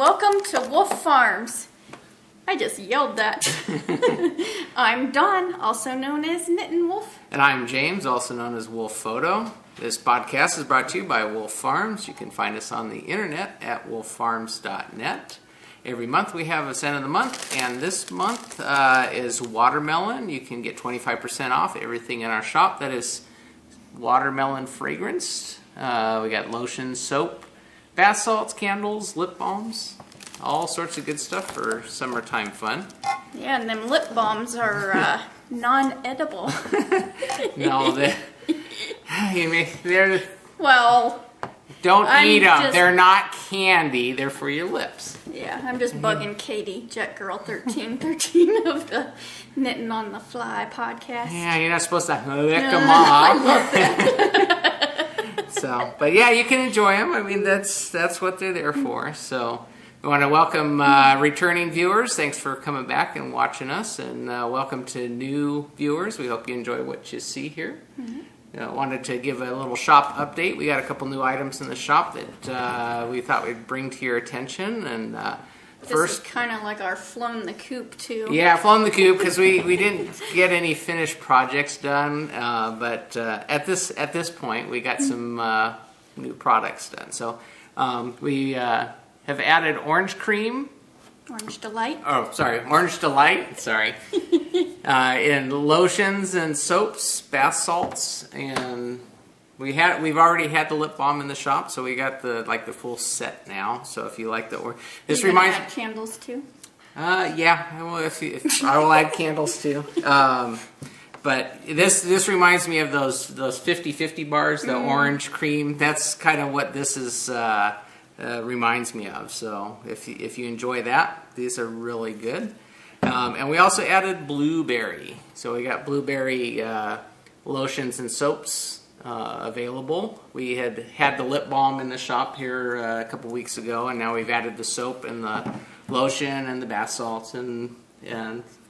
Welcome to Wolf Farms. I just yelled that. I'm Dawn, also known as Knittin' Wolf. And I'm James, also known as Wolf Photo. This podcast is brought to you by Wolf Farms. You can find us on the internet at wolffarms.net. Every month we have a scent of the month, and this month is watermelon. You can get 25% off everything in our shop that is watermelon fragranced. We got lotion, soap, bath salts, candles, lip balms, all sorts of good stuff for summertime fun. Yeah, and them lip balms are non-edible. No, they're... Well... Don't eat them. They're not candy. They're for your lips. Yeah, I'm just bugging Katie, Jet Girl 1313 of the Knitting on the Fly podcast. Yeah, you're not supposed to lick them I off. love that. So, but yeah, you can enjoy them. I mean, that's what they're there for. So, we want to welcome returning viewers. Thanks for coming back and watching us, and welcome to new viewers. We hope you enjoy what you see here. Mm-hmm. Wanted to give a little shop update. We got a couple new items in the shop that we thought we'd bring to your attention. And this is kind of like our flown the coop too. Yeah, flown the coop because we didn't get any finished projects done. But at this point, we got some new products done. So we have added orange cream. Orange Delight. Oh, sorry, Orange Delight. Sorry. In lotions and soaps, bath salts, and we've already had the lip balm in the shop, so we got the full set now. So if you like this reminds add candles too. Yeah, I will. I will add candles too. But this reminds me of those 50-50 bars, the orange cream. That's kind of what this is. Reminds me of. So if you enjoy that, these are really good. And we also added blueberry. So we got blueberry lotions and soaps available. We had the lip balm in the shop here a couple weeks ago, and now we've added the soap and the lotion and the bath salts and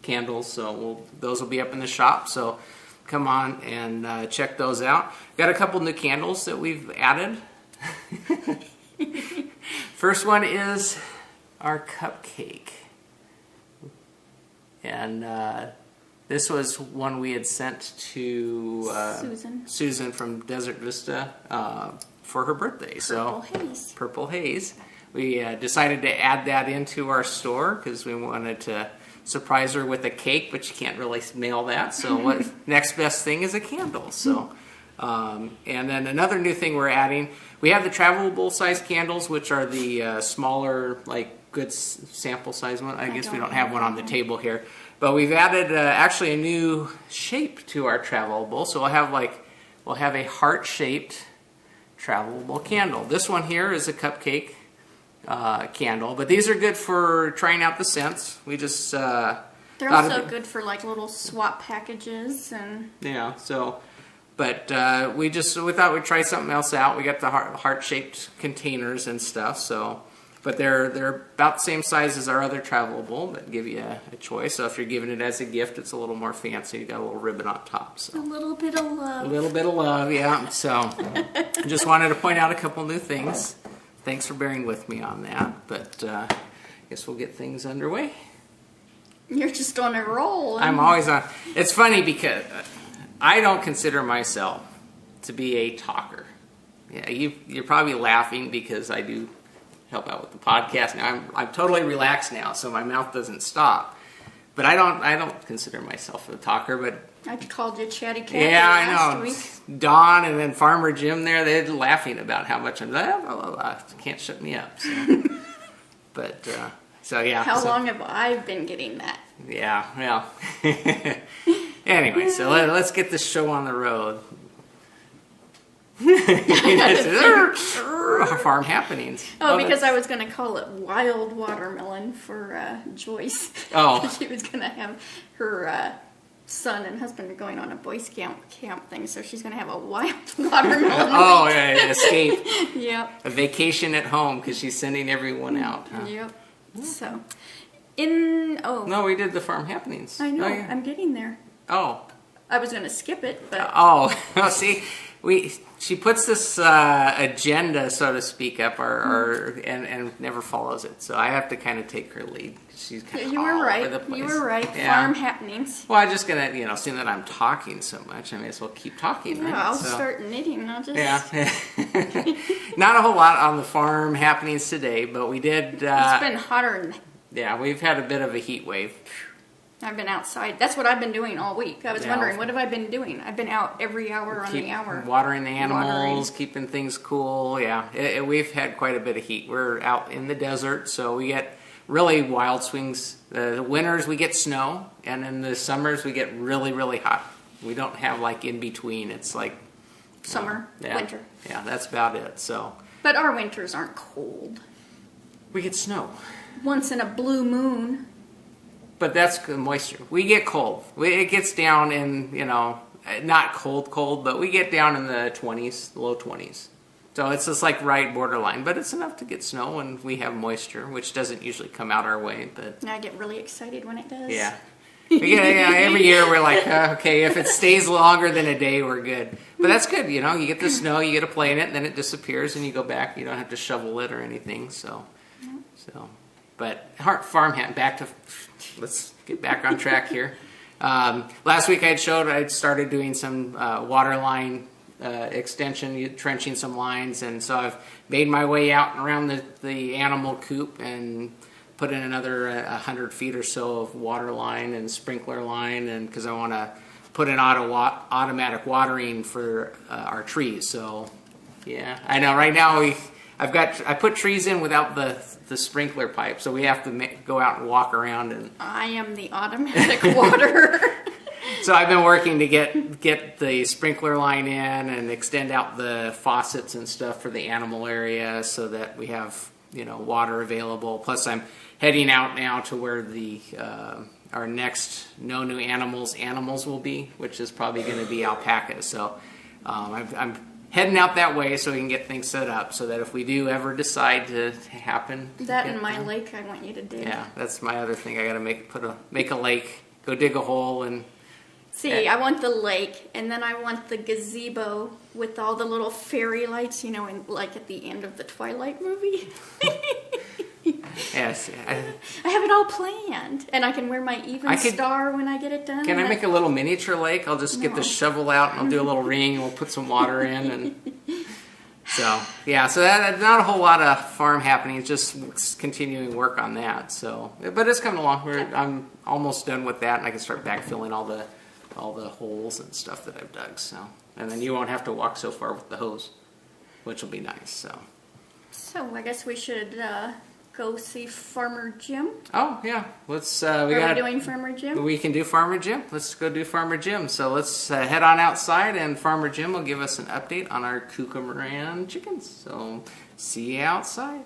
candles. So those will be up in the shop. So come on and check those out. Got a couple new candles that we've added. First one is our cupcake, and this was one we had sent to Susan from Desert Vista for her birthday. Purple Haze. We decided to add that into our store because we wanted to surprise her with a cake, but you can't really mail that. So what next best thing is a candle. So. And then another new thing we're adding, we have the travelable size candles, which are the smaller, like good sample size one. I guess we don't have one on the table here, but we've added actually a new shape to our travelable. So we'll have a heart-shaped travelable candle. This one here is a cupcake candle, but these are good for trying out the scents. We just they're also good for like little swap packages and so. But we thought we'd try something else out. We got the heart-shaped containers and stuff. So, but they're about the same size as our other travelable, but give you a choice. So if you're giving it as a gift, it's a little more fancy. You got a little ribbon on top. So a little bit of love. A little bit of love, yeah. So just wanted to point out a couple new things. Thanks for bearing with me on that. But I guess we'll get things underway. You're just on a roll. I'm always on. It's funny because I don't consider myself to be a talker. Yeah, you're probably laughing because I do help out with the podcast now. I'm totally relaxed now, so my mouth doesn't stop. But I don't consider myself a talker. But I called you Chatty Cathy last week. Dawn and then Farmer Jim there, they're laughing about how much I'm blah, blah, blah, blah. Can't shut me up. So. But so yeah. How long have I been getting that? Yeah, well. Anyway, so let's get this show on the road. Farm happenings. Oh, because I was going to call it Wild Watermelon for Joyce. Oh. She was going to have her son and husband are going on a Boy Scout camp thing, so she's going to have a wild watermelon. Oh, yeah, escape. Yep. A vacation at home because she's sending everyone out. Huh? Yep. So, No, we did the farm happenings. I know. Oh, yeah. I'm getting there. Oh. I was going to skip it, but... Oh, see, she puts this agenda, so to speak, up and never follows it. So I have to kind of take her lead. She's kind of you were right. You were right. Yeah. Farm happenings. Well, I'm just gonna, seeing that I'm talking so much, I may as well keep talking. Yeah, right? I'll start knitting. I'll just Not a whole lot on the farm happenings today, but we did. It's been hotter. Yeah, we've had a bit of a heat wave. I've been outside. That's what I've been doing all week. I was wondering, what have I been doing? I've been out every hour on the hour. Watering the animals, keeping things cool. Yeah, we've had quite a bit of heat. We're out in the desert, so we get really wild swings. The winters, we get snow, and in the summers, we get really, really hot. We don't have like in between. It's like summer, winter. Yeah, that's about it. So, but our winters aren't cold. We get snow. Once in a blue moon. But that's the moisture. We get cold. It gets down in, not cold, but we get down in the 20s, low 20s. So it's just like right borderline. But it's enough to get snow, and we have moisture, which doesn't usually come out our way. But I get really excited when it does. Yeah. Every year we're like, okay, if it stays longer than a day, we're good. But that's good, you get the snow, you get to play in it, and then it disappears, and you go back. You don't have to shovel it or anything, so. But farm hand, let's get back on track here. Last week I'd started doing some water line extension, trenching some lines, and so I've made my way out and around the animal coop and put in another 100 feet or so of water line and sprinkler line, and because I want to put in automatic watering for our trees. So yeah, I know right now I put trees in without the sprinkler pipe, so we have to go out and walk around. And I am the automatic water. So I've been working to get the sprinkler line in and extend out the faucets and stuff for the animal area so that we have water available. Plus, I'm heading out now to where our next no new animals will be, which is probably going to be alpacas. So I'm heading out that way so we can get things set up so that if we do ever decide to happen. That and my lake I want you to dig. Yeah, that's my other thing. I got to make a lake, go dig a hole and. See, I want the lake, and then I want the gazebo with all the little fairy lights, like at the end of the Twilight movie. Yes. I have it all planned, and I can wear my star when I get it done. Can I make a little miniature lake? I'll just get the shovel out, and I'll do a little ring, and we'll put some water in, and so that not a whole lot of farm happening, just continuing work on that. So, but it's coming along. I'm almost done with that, and I can start backfilling all the holes and stuff that I've dug. So, and then you won't have to walk so far with the hose, which will be nice. So I guess we should go see Farmer Jim. Oh yeah, let's. Are we doing Farmer Jim? We can do Farmer Jim. Let's go do Farmer Jim. So let's head on outside, and Farmer Jim will give us an update on our Kookaburra chickens. So see you outside.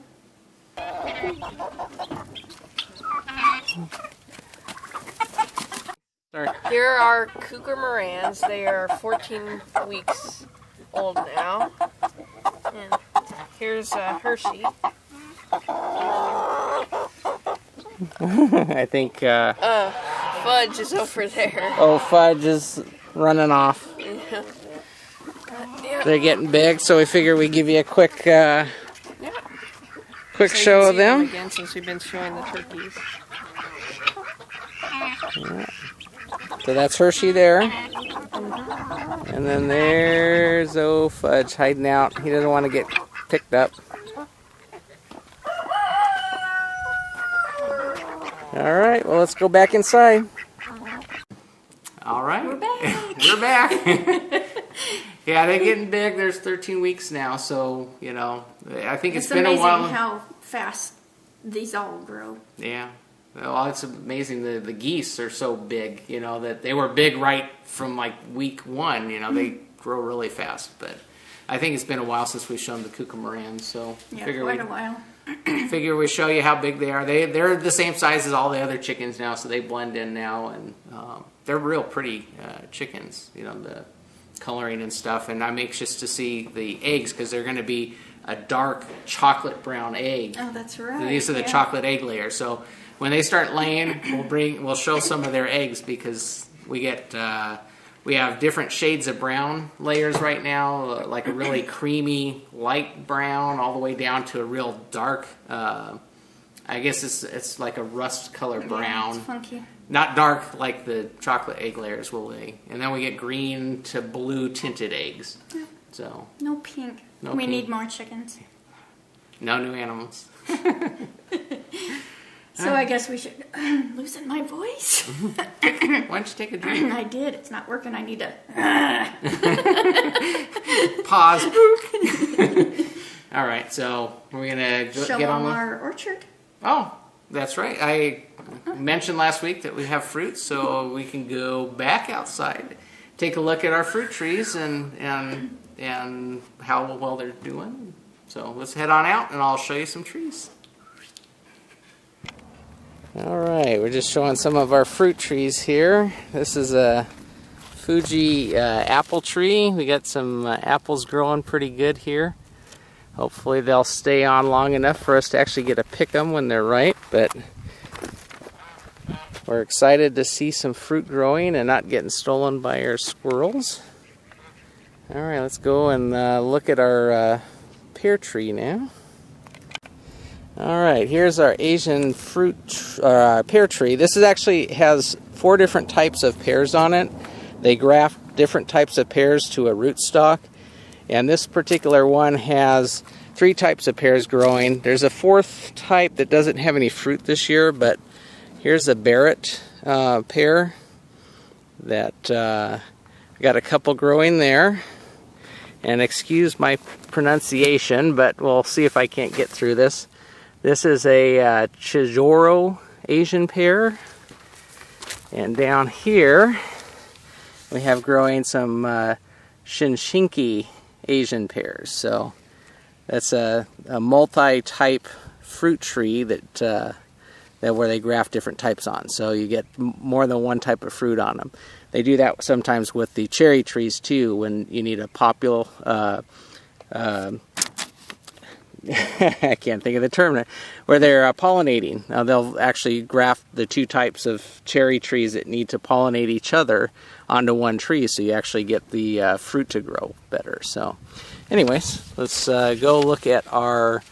Here are Kookaburras. They are 14 weeks old now. And here's Hershey. I think Fudge is over there. Oh, Fudge is running off. Yeah. They're getting big, so we figure we give you a quick show of them. Again, since we've been showing the turkeys. Yeah. So that's Hershey there. And then there's Fudge hiding out. He doesn't want to get picked up. All right, well, let's go back inside. All right. We're back. We're back. Yeah, they're getting big. There's 13 weeks now, so, I think it's been a while. It's amazing how fast these all grow. Yeah. Well, it's amazing. The geese are so big, that they were big right from like week one. They grow really fast. But I think it's been a while since we've shown the Kookaburras, so quite a while. Figure we show you how big they are. They're the same size as all the other chickens now, so they blend in now, and they're real pretty chickens. The coloring and stuff. And I'm anxious to see the eggs because they're going to be a dark chocolate brown egg. Oh, that's right. These are the chocolate egg layers. So when they start laying, we'll show some of their eggs because we get We have different shades of brown layers right now, like a really creamy light brown all the way down to a real dark, I guess it's like a rust color brown. It's funky. Not dark like the chocolate egg layers will be. And then we get green to blue tinted eggs. So no pink. No we pink. need more chickens. No new animals. So I guess we should loosen my voice. Why don't you take a drink? I did. It's not working. I need to pause. All right, so we're gonna get on with our orchard. Oh, that's right. I mentioned last week that we have fruit, so we can go back outside, take a look at our fruit trees and how well they're doing. So let's head on out, and I'll show you some trees. All right, we're just showing some of our fruit trees here. This is a Fuji apple tree. We got some apples growing pretty good here. Hopefully they'll stay on long enough for us to actually get to pick them when they're ripe, but we're excited to see some fruit growing and not getting stolen by our squirrels. All right, let's go and look at our pear tree now. All right, here's our Asian fruit pear tree. This has 4 different types of pears on it. They graft different types of pears to a rootstock, and this particular one has 3 types of pears growing. There's a 4th type that doesn't have any fruit this year, but here's a Barrett pear that got a couple growing there. And excuse my pronunciation, but we'll see if I can't get through this. This is a Chizoro Asian pear. And down here, we have growing some Shinshinki Asian pears. So that's a multi-type fruit tree that where they graft different types on. So you get more than one type of fruit on them. They do that sometimes with the cherry trees too, when you need a popular I can't think of the term, where they're pollinating. Now they'll actually graft the 2 types of cherry trees that need to pollinate each other onto one tree, so you actually get the fruit to grow better. So anyways, let's go look at our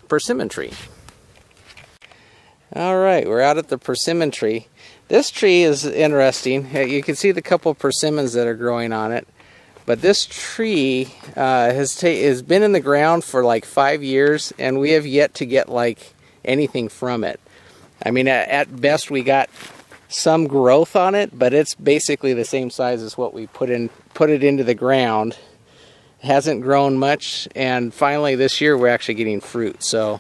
persimmon tree. All right, we're out at the persimmon tree. This tree is interesting. You can see the couple of persimmons that are growing on it. But this tree has been in the ground for like 5 years, and we have yet to get like anything from it. I mean, at best we got some growth on it, but it's basically the same size as what we put it into the ground. It hasn't grown much, and finally this year we're actually getting fruit. So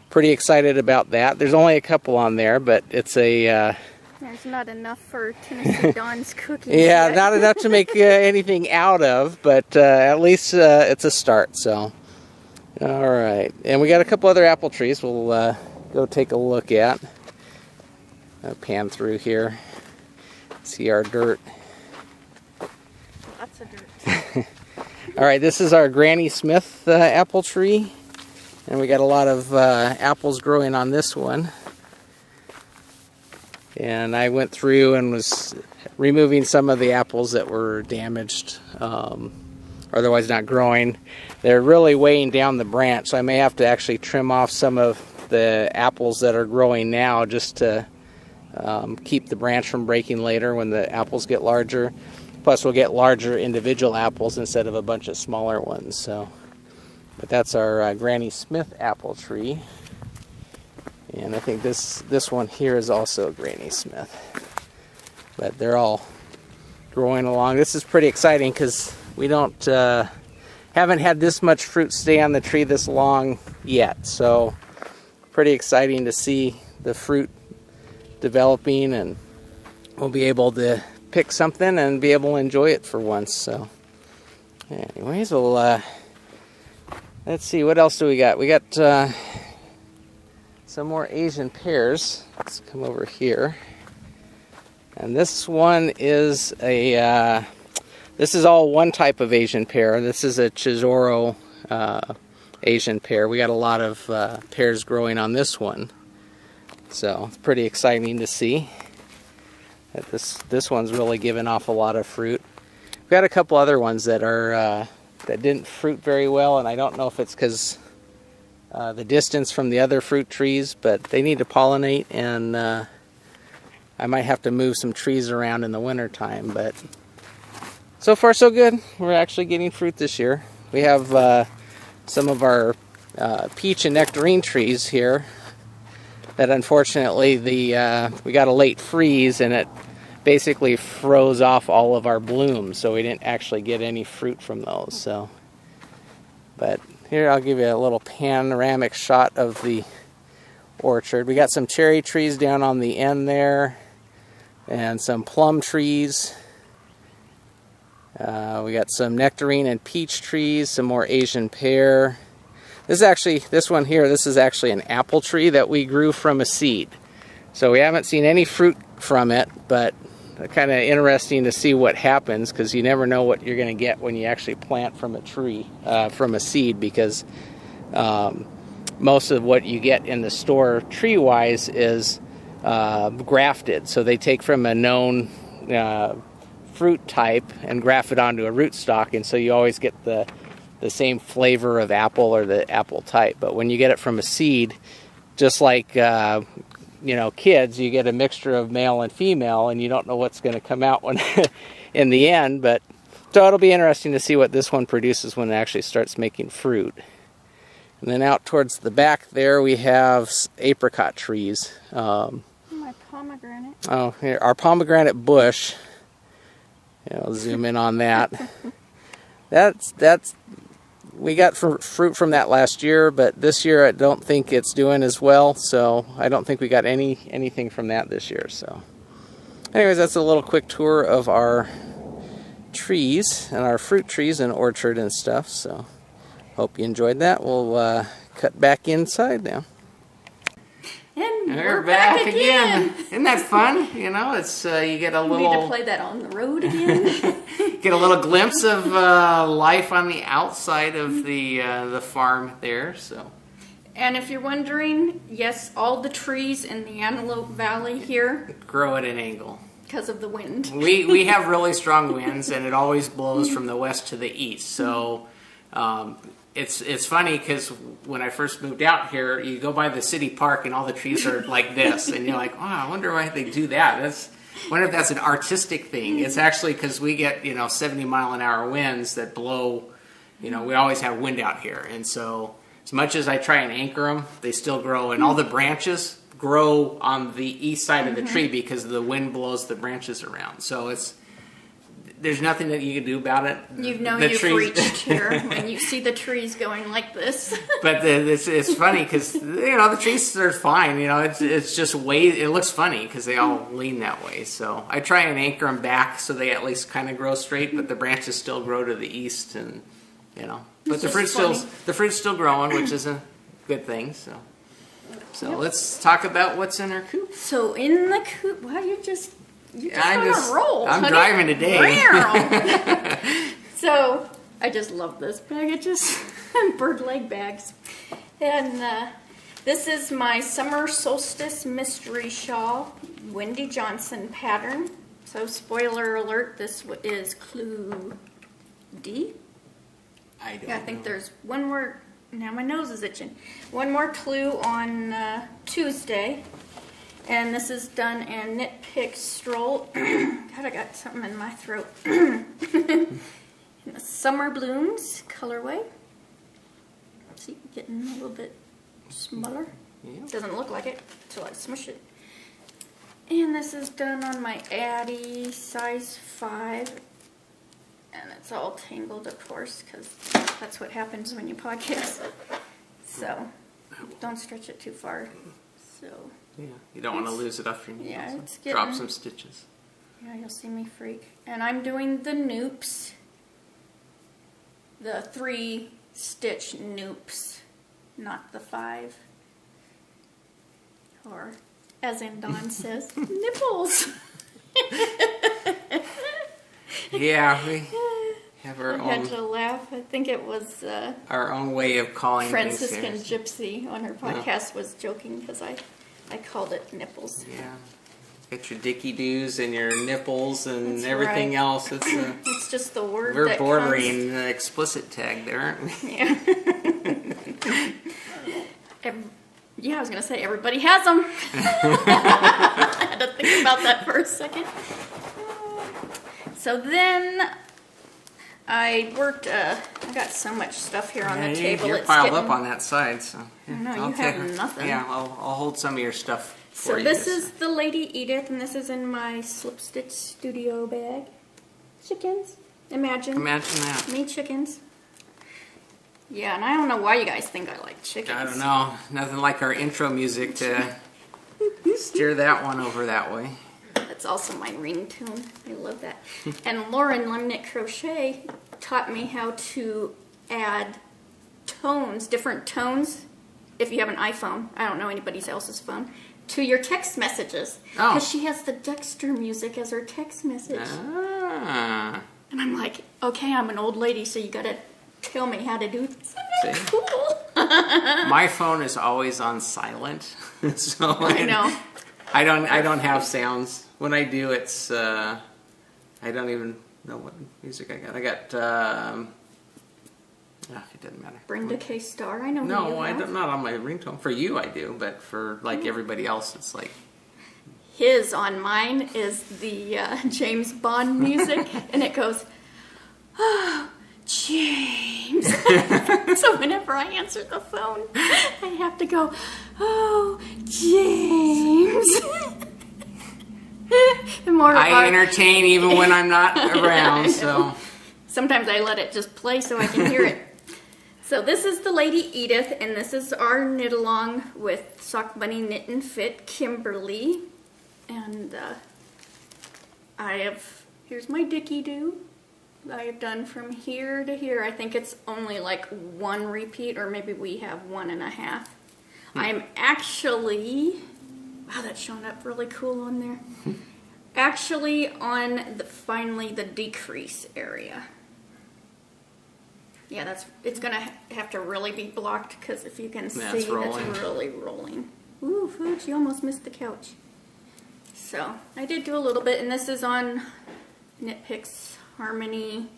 pretty excited about that. There's only a couple on there, but it's a there's not enough for Tennessee Dawn's cookies. Yeah, yet. not enough to make anything out of, but at least it's a start. So, all right, and we got a couple other apple trees. We'll go take a look at. I'll pan through here. See our dirt. Lots of dirt. All right, this is our Granny Smith apple tree, and we got a lot of apples growing on this one. And I went through and was removing some of the apples that were damaged, otherwise not growing. They're really weighing down the branch, so I may have to actually trim off some of the apples that are growing now just to keep the branch from breaking later when the apples get larger. Plus we'll get larger individual apples instead of a bunch of smaller ones. So, but that's our Granny Smith apple tree. And I think this one here is also a Granny Smith. But they're all growing along. This is pretty exciting because we haven't had this much fruit stay on the tree this long yet. So pretty exciting to see the fruit developing, and we'll be able to pick something and be able to enjoy it for once. So anyways, we'll let's see, what else do we got? We got some more Asian pears. Let's come over here. And this one is this is all one type of Asian pear. This is a Chizoro Asian pear. We got a lot of pears growing on this one. So it's pretty exciting to see. This one's really given off a lot of fruit. We've got a couple other ones that are that didn't fruit very well, and I don't know if it's because the distance from the other fruit trees, but they need to pollinate, and I might have to move some trees around in the winter time. But so far so good. We're actually getting fruit this year. We have some of our peach and nectarine trees here that unfortunately we got a late freeze, and it basically froze off all of our blooms, so we didn't actually get any fruit from those. So, but here I'll give you a little panoramic shot of the orchard. We got some cherry trees down on the end there, and some plum trees. We got some nectarine and peach trees, some more Asian pear. This one here, this is actually an apple tree that we grew from a seed. So we haven't seen any fruit from it, but kind of interesting to see what happens, because you never know what you're going to get when you actually plant from a tree, from a seed, because most of what you get in the store tree-wise is grafted. So they take from a known fruit type and graft it onto a rootstock, and so you always get the same flavor of apple or the apple type. But when you get it from a seed, just like kids, you get a mixture of male and female, and you don't know what's going to come out when in the end. But so it'll be interesting to see what this one produces when it actually starts making fruit. And then out towards the back there, we have apricot trees. My pomegranate. Oh, here, our pomegranate bush. I'll zoom in on that. We got fruit from that last year, but this year I don't think it's doing as well, so I don't think we got anything from that this year. So anyways, that's a little quick tour of our trees and our fruit trees and orchard and stuff. So hope you enjoyed that. We'll cut back inside now. And we're back again. Isn't that fun? It's you get a little. We need to play that on the road again. Get a little glimpse of life on the outside of the farm there. So. And if you're wondering, yes, all the trees in the Antelope Valley here grow at an angle because of the wind. We have really strong winds, and it always blows from the west to the east. So. It's funny because when I first moved out here, you go by the city park and all the trees are like this, and you're like, oh, I wonder why they do that. I wonder if that's an artistic thing. It's actually because we get 70-mile-an-hour winds that blow. We always have wind out here, and so as much as I try and anchor them, they still grow, and all the branches grow on the east side of the tree because the wind blows the branches around. So there's nothing that you can do about it. You've reached here when you see the trees going like this. But it's funny because the trees are fine. It's just it looks funny because they all lean that way. So I try and anchor them back so they at least kind of grow straight, but the branches still grow to the east, and But the fruit's still growing, which is a good thing. So yep. Let's talk about what's in our coop. So in the coop, wow, you just on a roll. I'm driving today. So I just love this bag. It just bird leg bags, and this is my summer solstice mystery shawl, Wendy Johnson pattern. So spoiler alert, this is clue D. I think there's one more. Now my nose is itching. One more clue on Tuesday. And this is done in Knit Pick Stroll. God, I got something in my throat. Summer Blooms colorway. See, getting a little bit smaller. Yeah. Doesn't look like it until I smush it. And this is done on my Addie size 5. And it's all tangled, of course, because that's what happens when you podcast. So, don't stretch it too far. So... Yeah, you don't want to lose it after you it's getting, drop some stitches. Yeah, you'll see me freak. And I'm doing the noops. The 3-stitch noops, not the 5. Or, as in Dawn says, nipples. Yeah, we have our own... I had to laugh. I think it was... our own way of calling Franciscan Gypsy on her podcast was joking because I called it nipples. Yeah. Got your dicky doos and your nipples and That's everything right. else. It's just the word We're that bordering the explicit tag there, aren't we? Yeah. Yeah, I was gonna say everybody has them. I had to think about that for a second. So then I worked. I got so much stuff here on the table. You're it's piled getting, up on that side, so. I know you have nothing. Yeah, I'll hold some of your stuff. So for you. this is the Lady Edith, and this is in my Slip Stitch Studio bag. Chickens. Imagine that. me chickens. Yeah, and I don't know why you guys think I like chickens. I don't know. Nothing like our intro music to steer that one over that way. That's also my ringtone. I love that. And Lauren Lemnick Crochet taught me how to add tones, different tones, if you have an iPhone. I don't know anybody else's phone. To your text messages. Oh. Because she has the Dexter music as her text message. Ah. And I'm like, okay, I'm an old lady, so you gotta tell me how to do this. See? Cool. My phone is always on silent, so I know. I don't have sounds. When I do, it's I don't even know what music I got. I got it doesn't matter. Brenda K. Starr, I know who you No, have. not on my ringtone. For you, I do, but for like everybody else, it's like. His on mine is the James Bond music, and it goes, oh, James. So whenever I answer the phone, I have to go, oh, James. I entertain even when I'm not around, so. Sometimes I let it just play so I can hear it. So this is the Lady Edith, and this is our knit along with Sock Bunny Knit and Fit Kimberly. And here's my Dicky Doo. I have done from here to here. I think it's only like one repeat, or maybe we have 1.5. I'm actually, wow, that's showing up really cool on there. Actually on finally the decrease area. Yeah, it's gonna have to really be blocked, because if you can see, that's really rolling. Ooh, Fooch, you almost missed the couch. So I did do a little bit, and this is on Knit Picks Harmony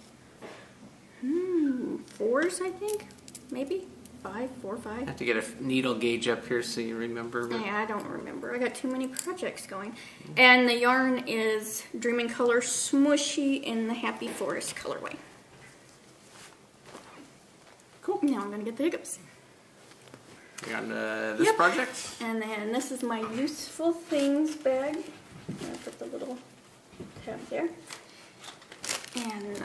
4s, I think, maybe 5, 4, 5. I have to get a needle gauge up here so you remember. But... Yeah, I don't remember. I got too many projects going. And the yarn is Dreaming Color Smooshy in the Happy Forest colorway. Cool. Now I'm gonna get the hiccups. You got this project? And then this is my useful things bag. I'm gonna put the little tab there. And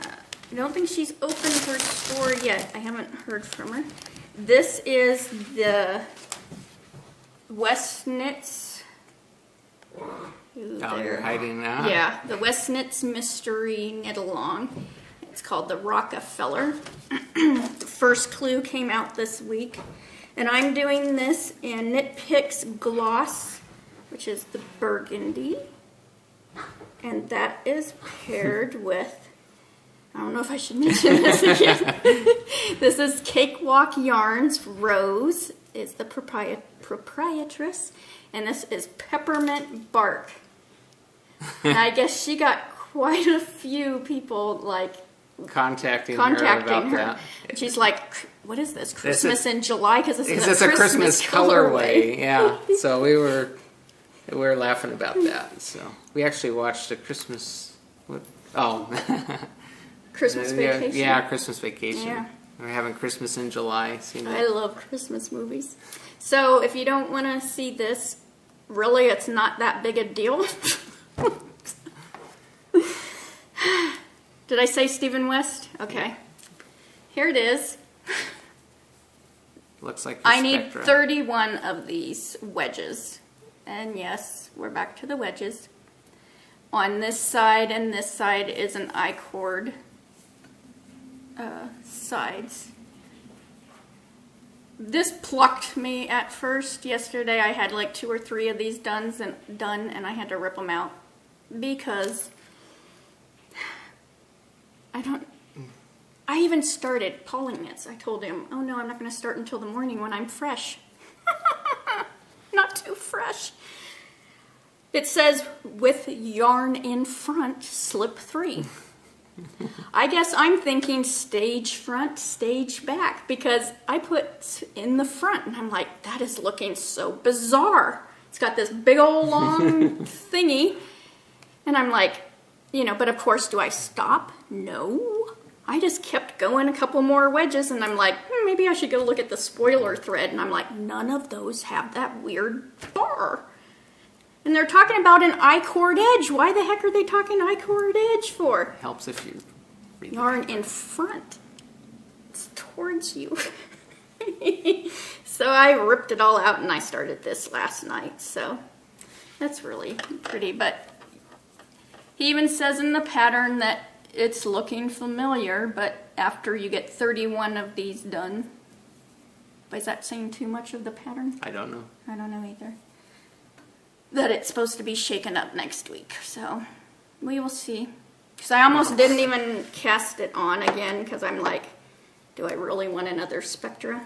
I don't think she's opened her store yet. I haven't heard from her. This is the West Knits. Oh, you're hiding now? Yeah, the West Knits Mystery Knit Along. It's called the Rockefeller. The first clue came out this week. And I'm doing this in Knit Picks Gloss, which is the burgundy. And that is paired with, I don't know if I should mention this again. This is Cakewalk Yarns. Rose is the proprietress. And this is Peppermint Bark. And I guess she got quite a few people like contacting her about that. She's like, what is this? Christmas in July? Because this is a Christmas colorway. Yeah. So we were laughing about that. So we actually watched a Christmas. Christmas Vacation. Yeah, Christmas Vacation. Yeah. We're having Christmas in July. I love Christmas movies. So if you don't want to see this, really, it's not that big a deal. Did I say Stephen West? Okay. Here it is. Looks like I need 31 of these wedges. And yes, we're back to the wedges. On this side and this side is an I-cord sides. This plucked me at first. Yesterday I had like 2 or 3 of these done and I had to rip them out because I even started Pauling knits. I told him, oh no, I'm not going to start until the morning when I'm fresh. Not too fresh. It says, with yarn in front, slip 3. I guess I'm thinking stage front, stage back, because I put in the front, and I'm like, that is looking so bizarre. It's got this big old long thingy, and I'm like, but of course, do I stop? No. I just kept going a couple more wedges, and I'm like, maybe I should go look at the spoiler thread, and I'm like, none of those have that weird bar. And they're talking about an I-cord edge. Why the heck are they talking I-cord edge for? Helps if you read yarn in front. It's towards you. So I ripped it all out and I started this last night. So that's really pretty. But he even says in the pattern that it's looking familiar, but after you get 31 of these done. Is that saying too much of the pattern? I don't know. I don't know either. That it's supposed to be shaken up next week, so we will see. Because I almost didn't even cast it on again, because I'm like, do I really want another Spectra?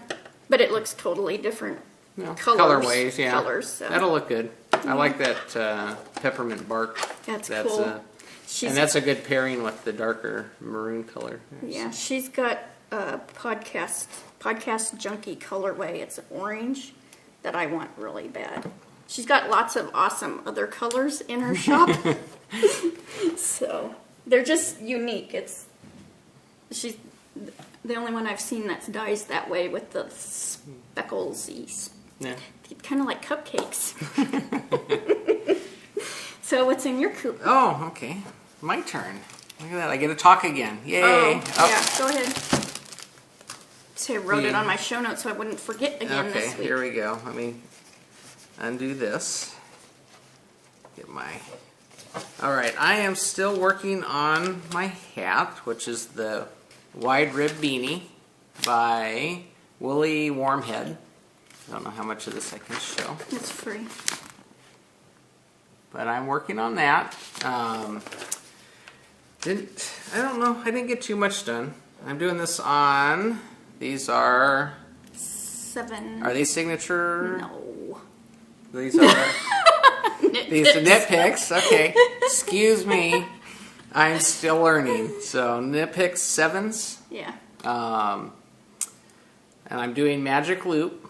But it looks totally different colorways, yeah. Colors, so. That'll look good. I like that peppermint bark. That's cool. And that's a good pairing with the darker maroon color. Yeah, she's got a podcast junkie colorway. It's orange that I want really bad. She's got lots of awesome other colors in her shop. So they're just unique. She's the only one I've seen that dyes that way with the speckles-y. Yeah. Kind of like cupcakes. So what's in your coop? Oh, okay. My turn. Look at that. I get to talk again. Yay. Oh. Yeah, go ahead. So I wrote it on my show notes so I wouldn't forget again this week. Okay, here we go. Let me undo this. Get my... Alright, I am still working on my hat, which is the Wide Rib Beanie by Woolly Warmhead. I don't know how much of this I can show. It's free. But I'm working on that. I don't know, I didn't get too much done. I'm doing this on... These are... 7. Are these signature? No. These are... These are knit picks. Okay. Excuse me. I'm still learning. So knit picks 7s. Yeah. And I'm doing magic loop.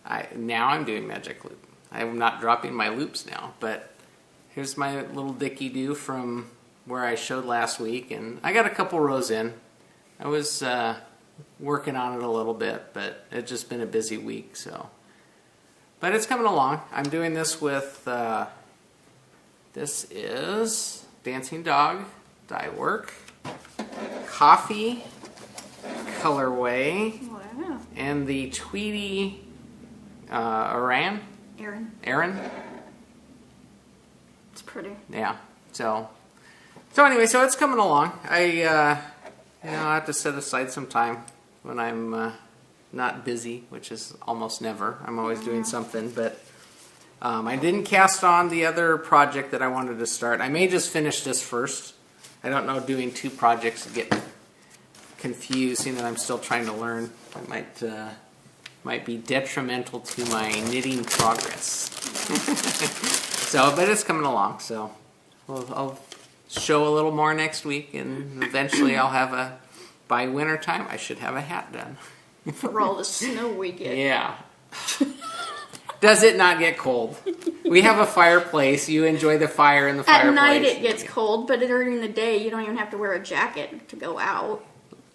I'm doing magic loop. I'm not dropping my loops now, but here's my little dicky do from where I showed last week, and I got a couple rows in. I was working on it a little bit, but it's just been a busy week, so. But it's coming along. I'm doing this with, this is Dancing Dog dye work, Coffee colorway, wow. And the Tweety Aaron. It's pretty. Yeah. So anyway, so it's coming along. I have to set aside some time when I'm not busy, which is almost never. I'm always doing something, but I didn't cast on the other project that I wanted to start. I may just finish this first. I don't know, doing 2 projects to get confused, seeing that I'm still trying to learn. It might be detrimental to my knitting progress. But it's coming along, so I'll show a little more next week, and eventually I'll have by winter time, I should have a hat done. For all the snow we get. Yeah. Does it not get cold? We have a fireplace. You enjoy the fire in the fireplace. At night it gets cold, but during the day you don't even have to wear a jacket to go out.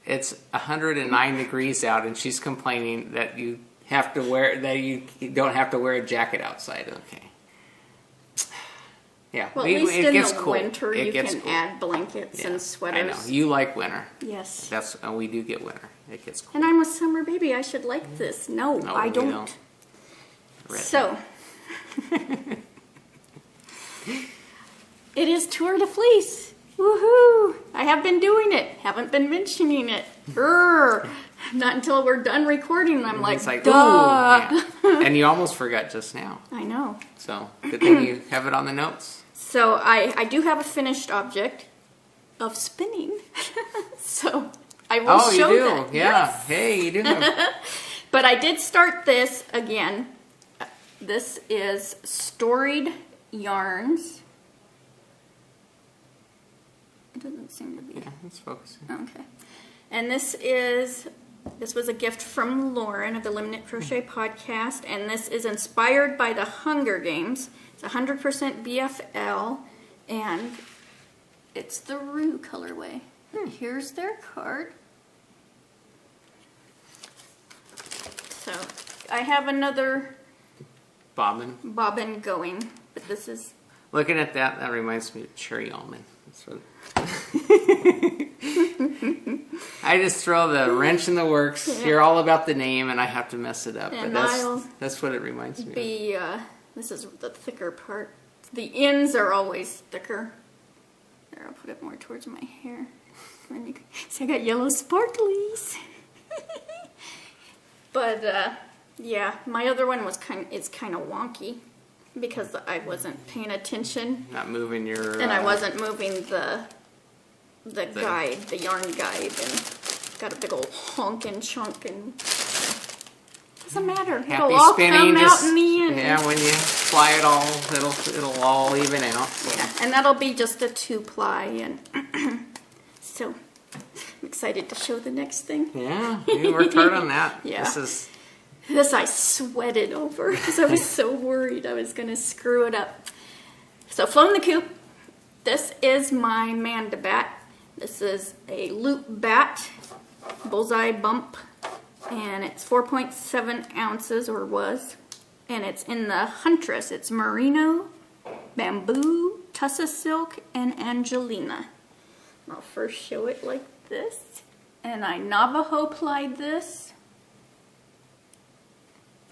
It's 109 degrees out, and she's complaining that you don't have to wear a jacket outside. Okay. Yeah. Well, at least in the cool. winter you can add blankets and sweaters. I know. You like winter. Yes. We do get winter. It gets cold. And I'm a summer baby. I should like this. No, I don't. So, it is Tour de Fleece. Woohoo! I have been doing it. Haven't been mentioning it. Not until we're done recording. I'm like, duh. Ooh, yeah. And you almost forgot just now. I know. So, good thing you have it on the notes. So, I do have a finished object of spinning. So, I will show you do? that. Yeah. Yes. Hey, you do have... But I did start this again. This is Storied yarns. It doesn't seem to be. Yeah, it's focusing. Okay. And this was a gift from Lauren of the Limited Crochet Podcast, and this is inspired by the Hunger Games. It's 100% BFL, and it's the Rue colorway. Here's their card. So I have another bobbin going, but this is... Looking at that, that reminds me of cherry almond. That's what... I just throw the wrench in the works. Yeah. You're all about the name, and I have to mess it up. And but that's what it reminds me of. This is the thicker part. The ends are always thicker. There, I'll put it more towards my hair. See, I got yellow sparklies. But yeah, my other one was kind of wonky because I wasn't paying attention. Not moving your. And I wasn't moving the guide, the yarn guide, and got a big old honking chunk, and doesn't matter. Happy it'll all spinning, come out in the end. Yeah, when you ply it all, it'll all even out. So. Yeah, and that'll be just a 2-ply, and so I'm excited to show the next thing. Yeah, you worked hard on that. Yeah. This I sweated over because I was so worried I was going to screw it up. So, Flown the Coop. This is my Manda bat. This is a loop bat, bullseye bump, and it's 4.7 ounces, or was, and it's in the Huntress. It's merino, bamboo, tussa silk, and Angelina. I'll first show it like this, and I Navajo plied this.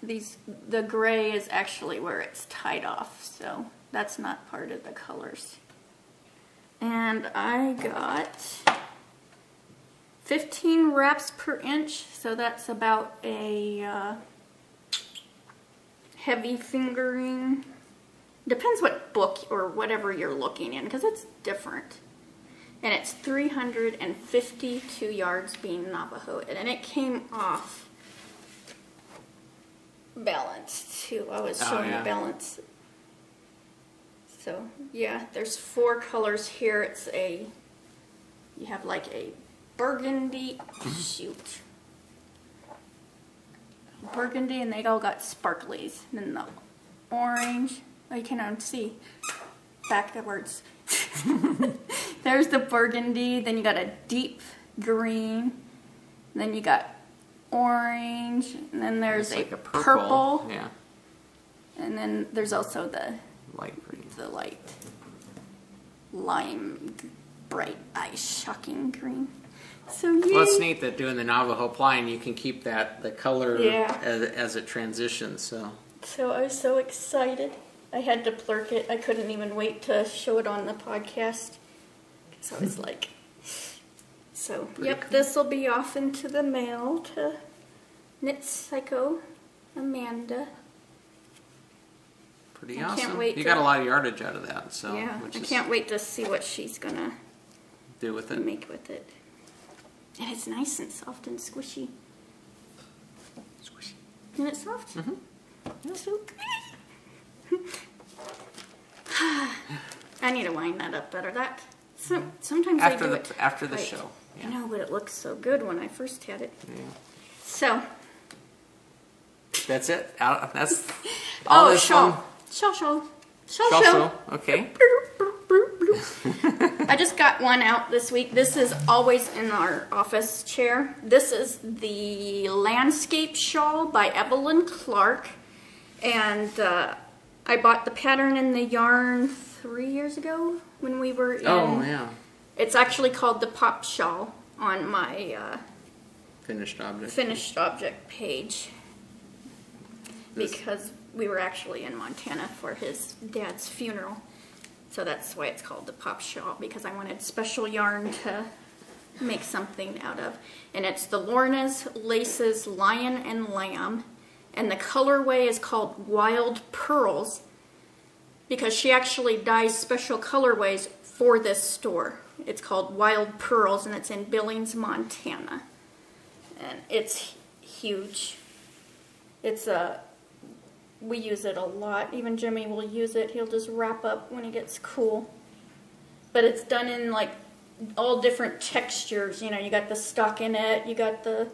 The gray is actually where it's tied off, so that's not part of the colors. And I got 15 wraps per inch, so that's about a heavy fingering. Depends what book or whatever you're looking in, because it's different. And it's 352 yards being Navajo, and it came off balanced too. I was showing the balance. So yeah, there's 4 colors here. You have like a burgundy, burgundy, and they all got sparklies. And then the orange, you cannot see backwards. There's the burgundy, then you got a deep green, then you got orange, and then there's like a purple. Yeah. And then there's also the light green. The light lime, bright eye, shocking green. So yeah. Well, it's neat that doing the Navajo plying, you can keep the color as it transitions. So I was so excited. I had to plurk it. I couldn't even wait to show it on the podcast. So I was like, cool. This will be off into the mail to Knit Psycho Amanda. Pretty awesome. You got a lot of yardage out of that, so yeah. I can't wait to see what she's gonna do with it. Make with it. And it's nice and soft and squishy. Squishy. Isn't it soft? Mm-hmm. Yeah. So good. I need to wind that up better. Sometimes after I do after the show. Yeah. I know, but it looks so good when I first had it. Yeah. So. That's it. That's all this Shawl. one. Shawl. Okay. I just got one out this week. This is always in our office chair. This is the Landscape Shawl by Evelyn Clark. And I bought the pattern and the yarn 3 years ago when we were in. Oh, yeah. It's actually called the Pop Shawl on my finished object page. Because we were actually in Montana for his dad's funeral. So that's why it's called the Pop Shawl, because I wanted special yarn to make something out of. And it's the Lorna's Laces Lion and Lamb. And the colorway is called Wild Pearls, because she actually dyes special colorways for this store. It's called Wild Pearls, and it's in Billings, Montana. And it's huge. It's a we use it a lot. Even Jimmy will use it. He'll just wrap up when it gets cool. But it's done in like all different textures. You know, you got the stockinette, you got the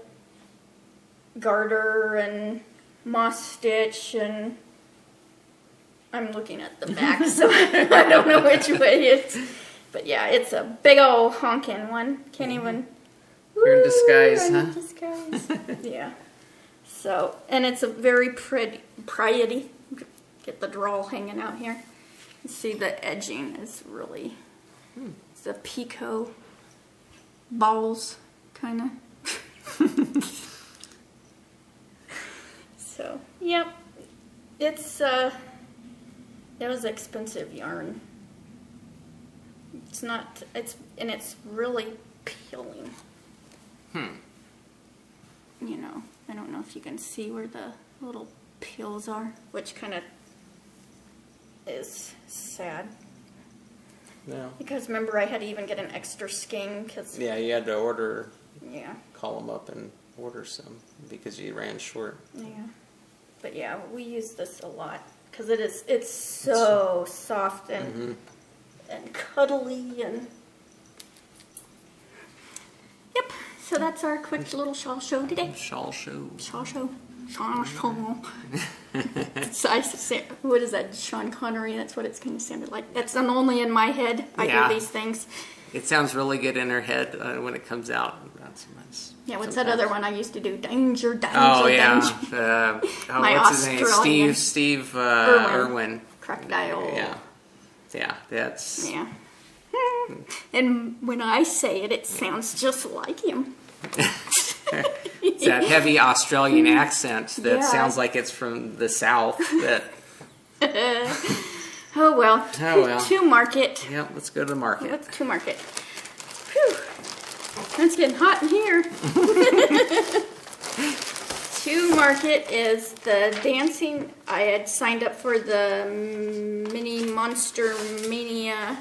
garter and moss stitch, and I'm looking at the back, so I don't know which way it's. But yeah, it's a big old honking one. Can't even. You're in disguise, I'm huh? in disguise. Yeah. So, and it's a very pretty. Get the drawl hanging out here. You see the edging is really. It's a picot balls kind of. So, yep. It's it was expensive yarn. It's not. It's really peeling. You know, I don't know if you can see where the little peels are, which kind of is sad. No. Because remember, I had to even get an extra skein because. Yeah, you had to order. Yeah. Call them up and order some because you ran short. Yeah. But yeah, we use this a lot because it's so soft and and cuddly and. Yep. So that's our quick little shawl show today. Shawl show. Shawl show. Shawl show. What is that? Sean Connery. That's what it's kind of sounded like. That's only in my head. I do these things. It sounds really good in her head when it comes out. Yeah, what's that other one I used to do? Danger, danger, oh, yeah. danger. My what's his name? Steve Irwin. Crocodile. Yeah. Yeah, that's... Yeah. And when I say it, it sounds just like him. It's that heavy Australian accent that sounds like it's from the South. That... Oh, well. Oh, well. To market. Yep, let's go to the market. Let's to market. Whew. It's getting hot in here. To market is the dancing. I had signed up for the Mini Monster Mania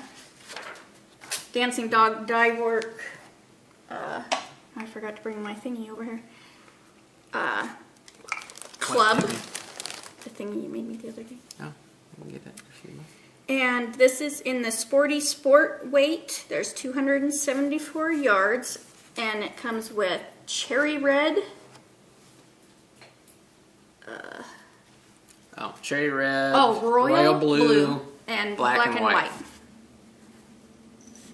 Dancing Dog Dye Work. I forgot to bring my thingy over here. Club. The thingy you made me the other day. Oh, we'll get that in a few minutes. And this is in the Sporty Sport weight. There's 274 yards, and it comes with cherry red. Cherry red. Oh, royal blue, and black and white.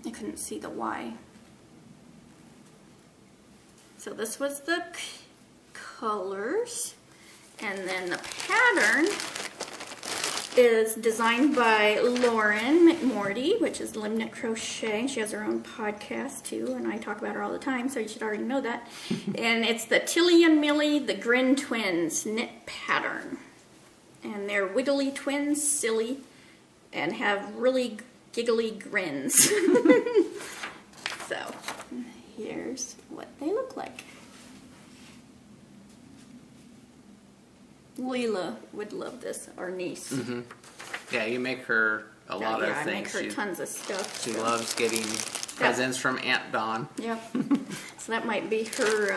I couldn't see the Y. So this was the colors, and then the pattern is designed by Lauren McMorty, which is Limnit Crochet. She has her own podcast too, and I talk about her all the time, so you should already know that. And it's the Tilly and Millie, the Grin Twins knit pattern. And they're wiggly twins, silly, and have really giggly grins. So, here's what they look like. Leela would love this, our niece. Mm-hmm. Yeah, you make her a lot of things. I make her tons of stuff. She loves getting presents from Aunt Dawn. Yep. So that might be her.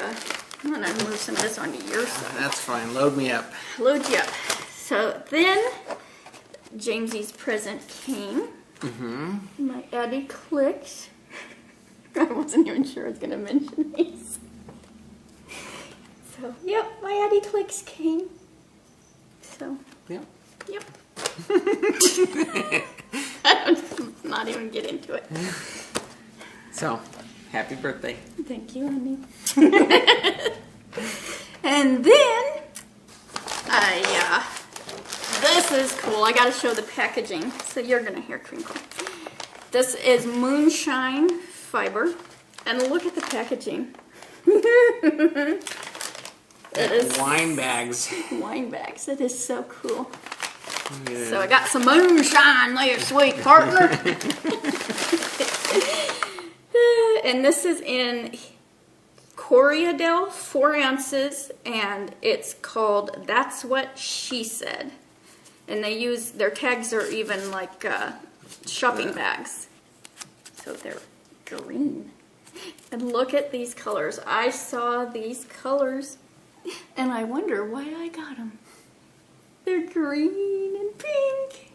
I'm going to move some of this onto your side. That's fine. Load me up. Load you up. So then, Jamesy's present came. Mm-hmm. My Addie Clicks. I wasn't even sure I was going to mention these. So, yep, my Addie Clicks came. So, yep. Let's not even get into it. So, happy birthday. Thank you, honey. And then, this is cool. I gotta show the packaging, so you're gonna hear crinkle. This is moonshine fiber, and look at the packaging. It is wine bags. Wine bags. It is so cool. Yeah. So I got some moonshine there, sweet partner. And this is in Coriadel, 4 ounces, and it's called That's What She Said. And they use, their tags are even like shopping bags. So they're green. And look at these colors. I saw these colors, and I wonder why I got them. They're green and pink.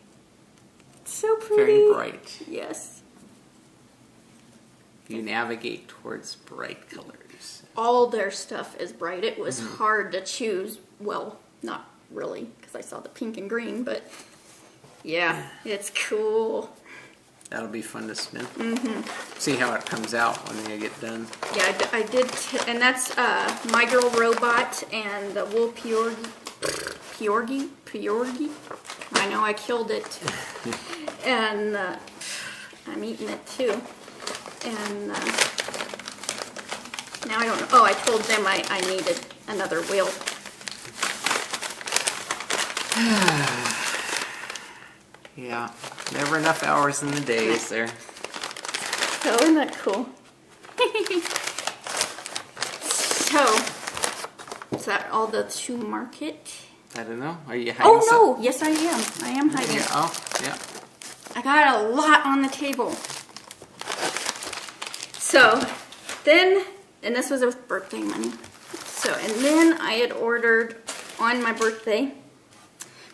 So pretty. Very bright. Yes. You navigate towards bright colors. All their stuff is bright. It was hard to choose. Well, not really, because I saw the pink and green, but yeah, it's cool. That'll be fun to spin. See how it comes out when they get done. Yeah, I did, and that's My Girl Robot and the Wool Piorgi. I know, I killed it. And I'm eating it too. And now I don't know. Oh, I told them I needed another wheel. Yeah, never enough hours in the day, is there? So, isn't that cool? So, is that all the to market? I don't know. Are you hiding Oh, some? no. Yes, I am. I am hiding. Yeah, oh, yeah. I got a lot on the table. So, then, and this was with birthday money. So, and then I had ordered on my birthday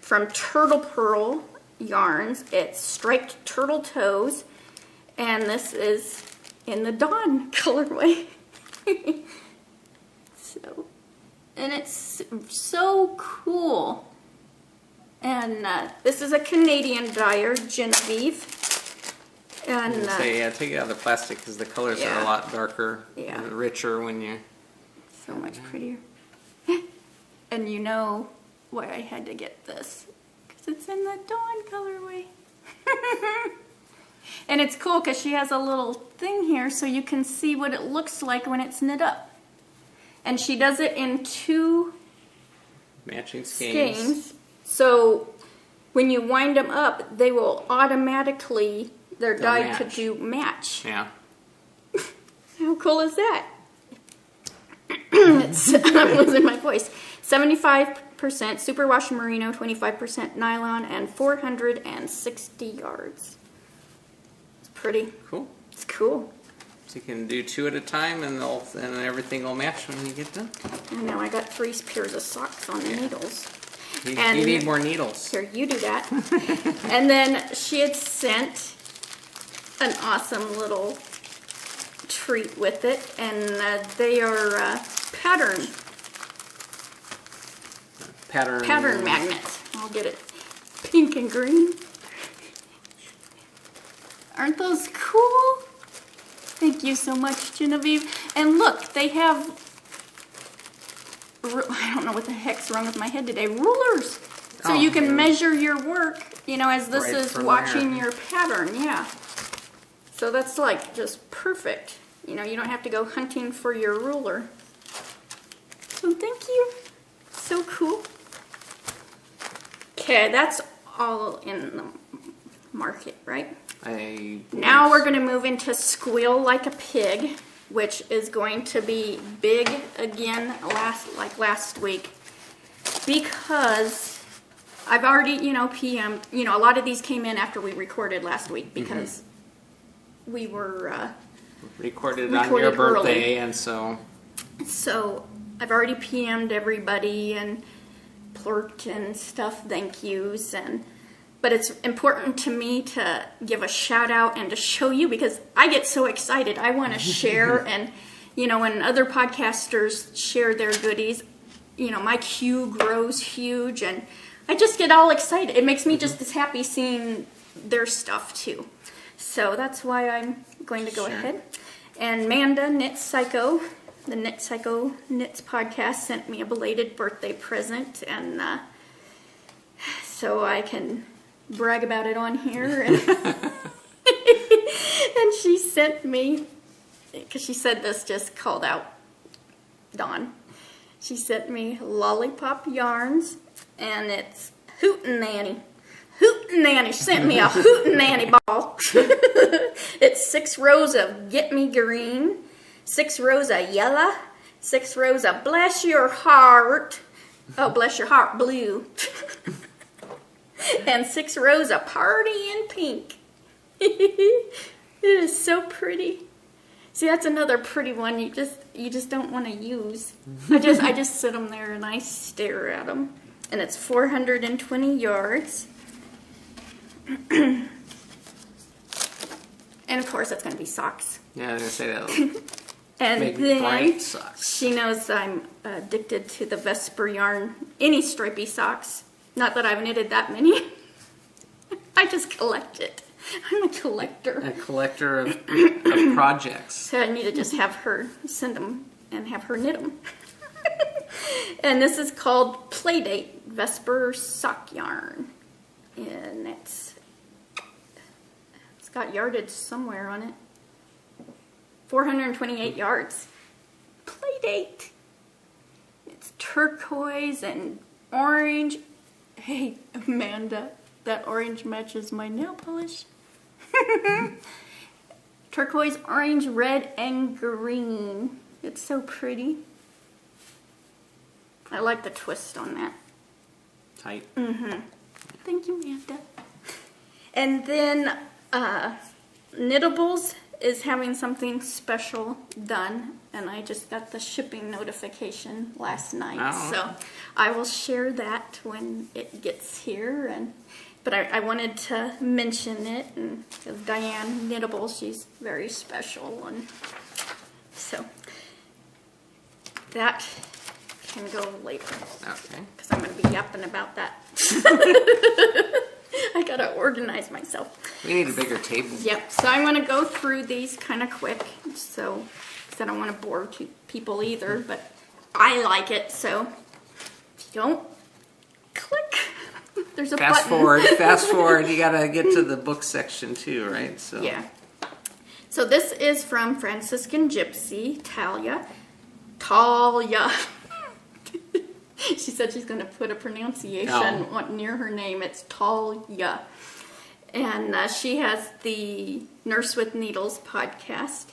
from Turtle Pearl Yarns. It's striped turtle toes, and this is in the Dawn colorway. So, and it's so cool. And this is a Canadian dyer, Genevieve. And Yeah, take it out of the plastic because the colors are a lot darker, richer when you. So much prettier. And you know why I had to get this. Because it's in the Dawn colorway. And it's cool because she has a little thing here so you can see what it looks like when it's knit up. And she does it in 2 matching skeins. So when you wind them up, they will automatically, they're dyed to do match. Yeah. How cool is that? I'm losing my voice. 75% superwash merino, 25% nylon, and 460 yards. It's pretty. Cool. It's cool. So you can do 2 at a time, and everything will match when you get done. And now I got 3 pairs of socks on the needles. You need more needles. Here, you do that. And then she had sent an awesome little treat with it, and they are pattern magnets. I'll get it pink and green. Aren't those cool? Thank you so much, Genevieve. And look, they have, I don't know what the heck's wrong with my head today, rulers. So you can measure your work, as this is watching your pattern, yeah. So that's like just perfect. You don't have to go hunting for your ruler. So thank you. So cool. Okay, that's all in the market, right? Now we're going to move into Squeal Like a Pig, which is going to be big again last week. Because I've already, PM'd, a lot of these came in after we recorded last week because we were recorded on your birthday, and so I've already PM'd everybody and plurked and stuff, thank yous, but it's important to me to give a shout out and to show you because I get so excited. I want to share and, when other podcasters share their goodies, my queue grows huge and I just get all excited. It makes me just as happy seeing their stuff too. So that's why I'm going to go ahead. And Manda Knit Psycho, the Knit Psycho Knits podcast, sent me a belated birthday present, and so I can brag about it on here. And, and she sent me, because she said this just called out Dawn. She sent me lollipop yarns, and it's Hootenanny. Hootenanny. She sent me a Hootenanny ball. It's 6 rows of Get Me Green, 6 rows of yellow, 6 rows of Bless Your Heart. Oh, Bless Your Heart blue. And 6 rows of Party in pink. It is so pretty. See, that's another pretty one you just don't want to use. I just sit them there and I stare at them. And it's 420 yards. And of course, it's going to be socks. Yeah, I was going to say that. And Make then bright socks. she knows I'm addicted to the Vesper yarn, any stripy socks. Not that I've knitted that many. I just collect it. I'm a collector. A collector of projects. So I need to just have her send them and have her knit them. And this is called Playdate Vesper Sock Yarn. And it's got yardage somewhere on it. 428 yards. Playdate. It's turquoise and orange. Hey, Amanda, that orange matches my nail polish. Turquoise, orange, red, and green. It's so pretty. I like the twist on that. Tight. Mm-hmm. Thank you, Amanda. And then Knittables is having something special done, and I just got the shipping notification last night. Oh. So I will share that when it gets here. But I wanted to mention it, and because Diane Knittables, she's very special, and so that can go later. Okay. Because I'm going to be yapping about that. I got to organize myself. We need a bigger table. Yep, so I'm going to go through these kind of quick, so because I don't want to bore people either, but I like it, so if you don't, click. There's a Fast button. Fast forward. You got to get to the book section too, right? So Yeah. So this is from Franciscan Gypsy, Talia. She said she's going to put a pronunciation near her name. It's Talia. And she has the Nurse with Needles podcast.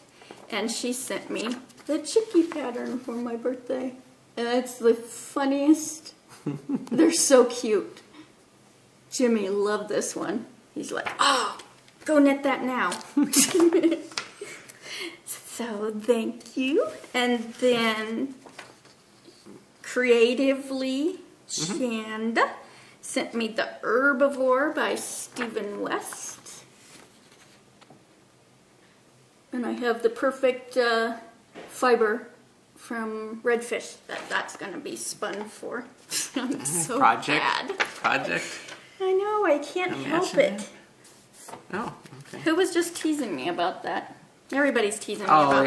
And she sent me the Chicky pattern for my birthday. And it's the funniest. They're so cute. Jimmy loved this one. He's like, oh, go knit that now. So thank you. And then Creatively Shanda sent me the Herbivore by Stephen West. And I have the perfect fiber from Redfish that's going to be spun for. I'm so bad. Project. I know, I can't help it. Oh, okay. Who was just teasing me about that? Everybody's teasing me about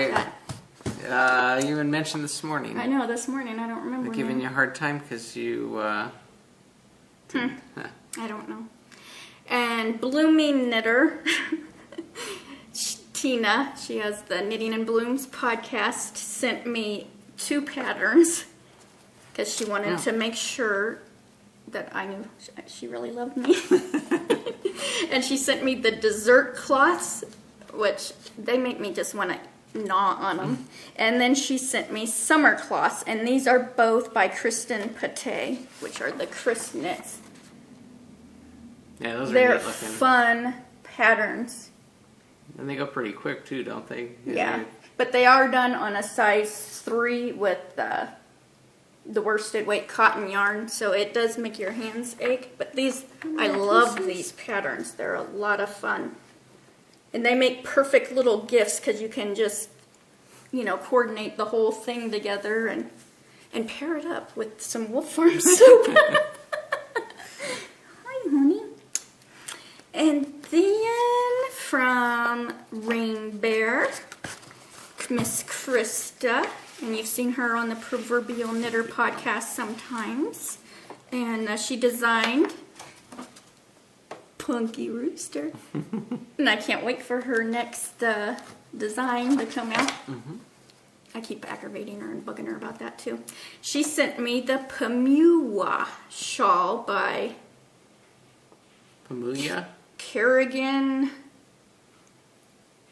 that. You had mentioned this morning. I know, this morning. I don't remember. They're giving you a hard time because you... I don't know. And Blooming Knitter, Tina, she has the Knitting and Blooms podcast, sent me 2 patterns because she wanted to make sure that I knew she really loved me. And she sent me the dessert cloths, which they make me just want to gnaw on them. And then she sent me summer cloths, and these are both by Kristen Pate, which are the Chris Knits. Yeah, those are They're neat looking. fun patterns. And they go pretty quick too, don't they? Yeah, but they are done on a size 3 with the worsted weight cotton yarn, so it does make your hands ache. But these, I love these patterns. They're a lot of fun. And they make perfect little gifts because you can just, coordinate the whole thing together and pair it up with some Wolf Farm soup. Hi, honey. And then from Rain Bear, Miss Krista, and you've seen her on the Proverbial Knitter podcast sometimes. And she designed Punky Rooster. And I can't wait for her next design to come out. Mm-hmm. I keep aggravating her and bugging her about that too. She sent me the Pamuwa shawl by Pamuya? Kerrigan.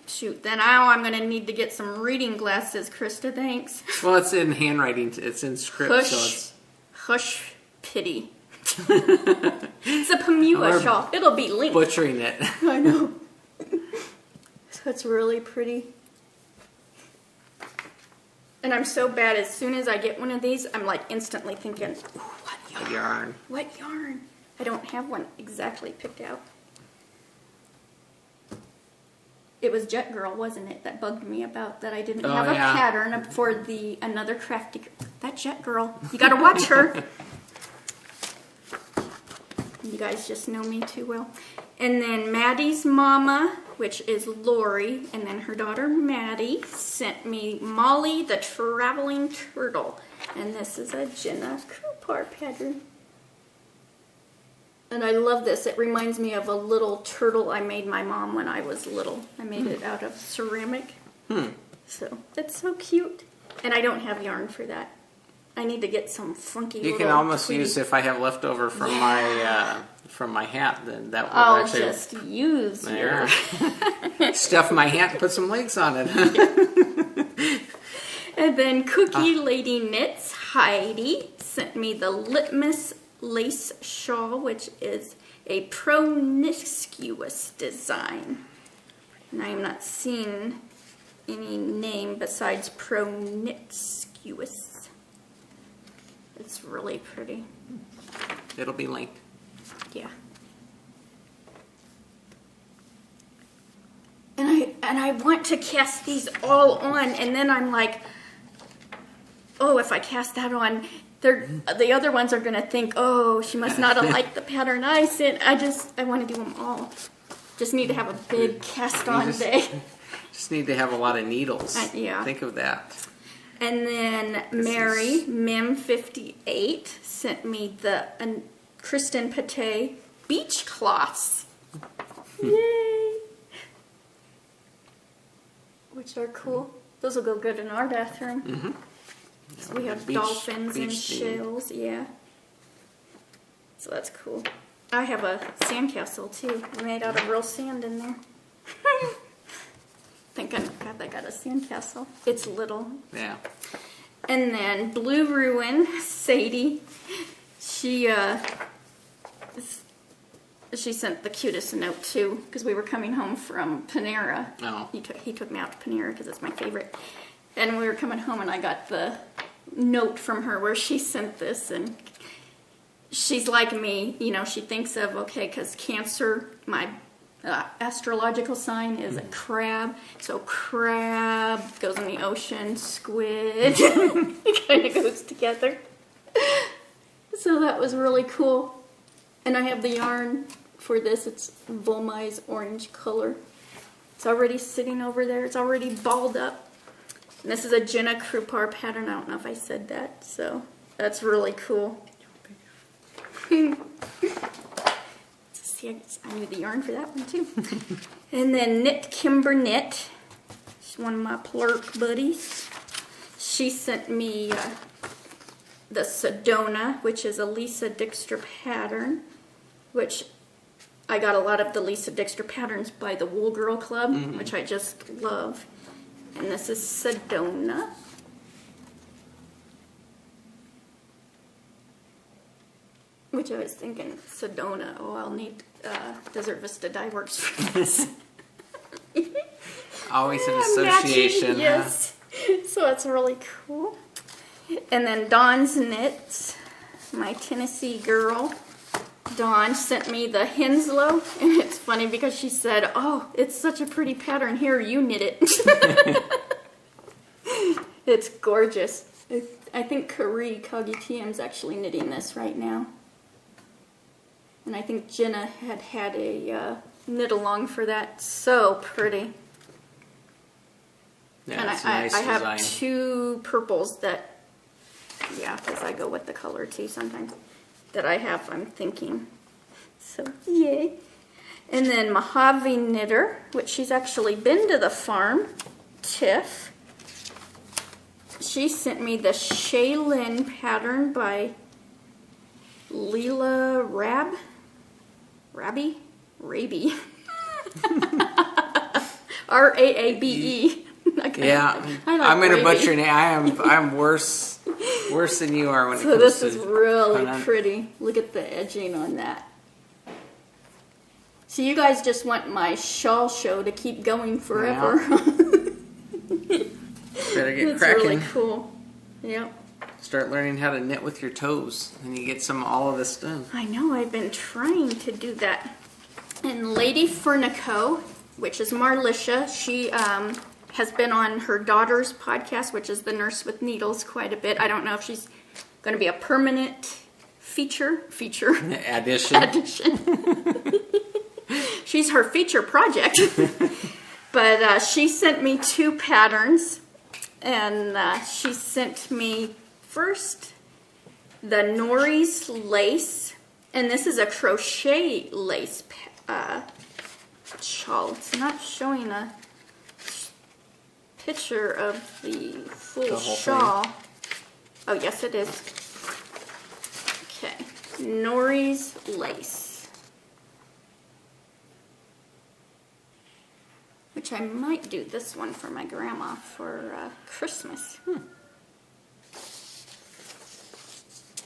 Shoot, then now I'm going to need to get some reading glasses, Krista, thanks. Well, it's in handwriting. It's in script, so it's... Hush pity. It's a Pamuwa shawl. It'll be linked. Butchering it. I know. So it's really pretty. And I'm so bad. As soon as I get one of these, I'm like instantly thinking, ooh, what yarn What yarn? What yarn? I don't have one exactly picked out. It was Jet Girl, wasn't it, that bugged me about that I didn't have a pattern for the another crafty. That Jet Girl, you gotta watch her. You guys just know me too well. And then Maddie's mama, which is Lori, and then her daughter Maddie sent me Molly the Traveling Turtle, and this is a Jenna Coop pattern. And I love this. It reminds me of a little turtle I made my mom when I was little. I made it out of ceramic. So it's so cute. And I don't have yarn for that. I need to get some funky. You can almost use if I have leftover from my hat. Then that will I'll actually just use there. Stuff my hat and put some legs on it. And then Cookie Lady Knits Heidi sent me the Litmus Lace Shawl, which is a promiscuous design. And I am not seeing any name besides promiscuous. It's really pretty. It'll be linked. Yeah. And I want to cast these all on, and then I'm like, oh, if I cast that on, the other ones are gonna think, oh, she must not have liked the pattern I sent. I want to do them all. Just need to have a big cast on day. Just need to have a lot of needles. Yeah. Think of that. And then Mary, Mim58, sent me the Kristen Pate beach cloths. Yay! Which are cool. Those will go good in our bathroom. Mm-hmm. So we have dolphins and shells, yeah. So that's cool. I have a sandcastle too, made out of real sand in there. Thank God I got a sandcastle. It's little. Yeah. And then Blue Ruin, Sadie, she sent the cutest note too, because we were coming home from Panera. Oh. He took me out to Panera because it's my favorite. And we were coming home and I got the note from her where she sent this, and she's like me, you know, she thinks of, okay, because Cancer, my astrological sign is a crab, so crab goes in the ocean, squid, it kind of goes together. So that was really cool. And I have the yarn for this. It's Volmai's orange color. It's already sitting over there. It's already balled up. And this is a Jenna Krupar pattern. I don't know if I said that. So that's really cool. See, I knew the yarn for that one too. And then Knit Kimber Knit. She's one of my plurk buddies. She sent me the Sedona, which is a Lisa Dixter pattern, which I got a lot of the Lisa Dixter patterns by the Wool Girl Club, which I just love. And this is Sedona. Which I was thinking, Sedona, oh, I'll need Desert Vista Dye Works for this. Always an association. Matching, yes. So it's really cool. And then Dawn's Knits, my Tennessee girl. Dawn sent me the Henslow, and it's funny because she said, oh, it's such a pretty pattern. Here, you knit it. It's gorgeous. I think Kari Kagi-TM's actually knitting this right now. And I think Jenna had a knit along for that. So pretty. Yeah, and it's a nice design. I have two purples that, yeah, because I go with the color too sometimes, that I'm thinking. So, yay. And then Mojave Knitter, which she's actually been to the farm, Tiff. She sent me the Shaylin pattern by Leela Raby? R-A-A-B-E. Yeah, I'm going to butcher your name. I'm worse than you are when it comes to... So this is really pretty. Look at the edging on that. So you guys just want my shawl show to keep going forever. Yeah. Better get cracking. It's really cool. Yep. Start learning how to knit with your toes, and you get all of this done. I know, I've been trying to do that. And Lady Furnico, which is Marlicia, she has been on her daughter's podcast, which is The Nurse with Needles, quite a bit. I don't know if she's going to be a permanent feature addition. She's her feature project. But she sent me 2 patterns, and she sent me first the Nori's lace, and this is a crochet lace shawl. It's not showing a picture of the full shawl. Thing. Oh, yes, it is. Okay, Nori's lace, which I might do this one for my grandma for Christmas.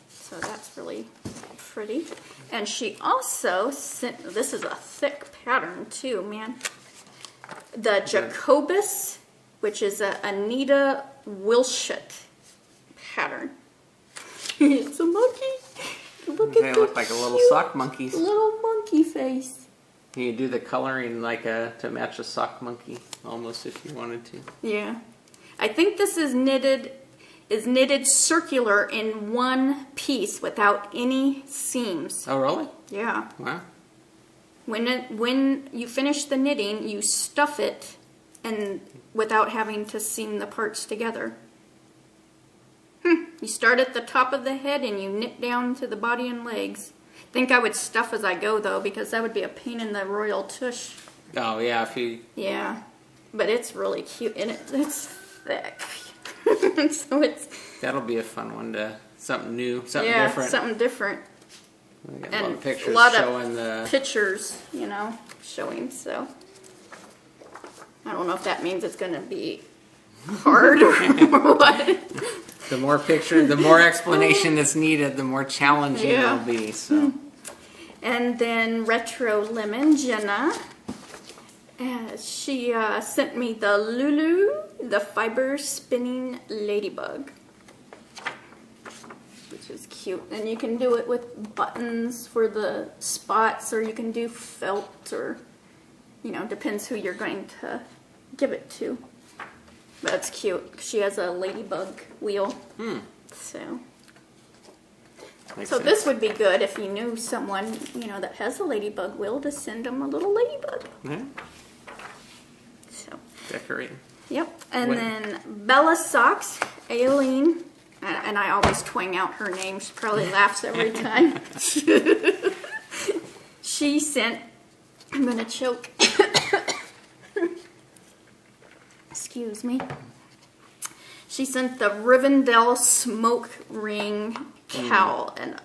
So that's really pretty. And she also sent, this is a thick pattern too, man. The Jacobus, which is a Anita Wilshut pattern. It's a monkey. Look at they look like a little sock monkeys. Little monkey face. You do the coloring like to match a sock monkey, almost, if you wanted to. Yeah. I think this is knitted circular in one piece without any seams. Oh, really? Yeah. Wow. When you finish the knitting, you stuff it, and without having to seam the parts together. You start at the top of the head and you knit down to the body and legs. I think I would stuff as I go though, because that would be a pain in the royal tush. Oh yeah, if you. Yeah, but it's really cute and it's thick. So it's. That'll be a fun one something new, something different. Yeah, something different. We got And a lot of pictures showing the pictures, showing. So I don't know if that means it's going to be hard or what. The more picture, the more explanation that's needed, the more challenging it'll be. So. And then Retro Lemon, Jenna. She sent me the Lulu, the fiber spinning ladybug, which is cute. And you can do it with buttons for the spots, or you can do felt, or depends who you're going to give it to. But it's cute. She has a ladybug wheel. So this would be good if you knew someone, that has a ladybug wheel, to send them a little ladybug. Yeah. So. Decorating. Yep. And then Bella Socks, Aileen, and I always twang out her name. She probably laughs every time. She sent, I'm going to choke. Excuse me. She sent the Rivendell Smoke Ring cowl, and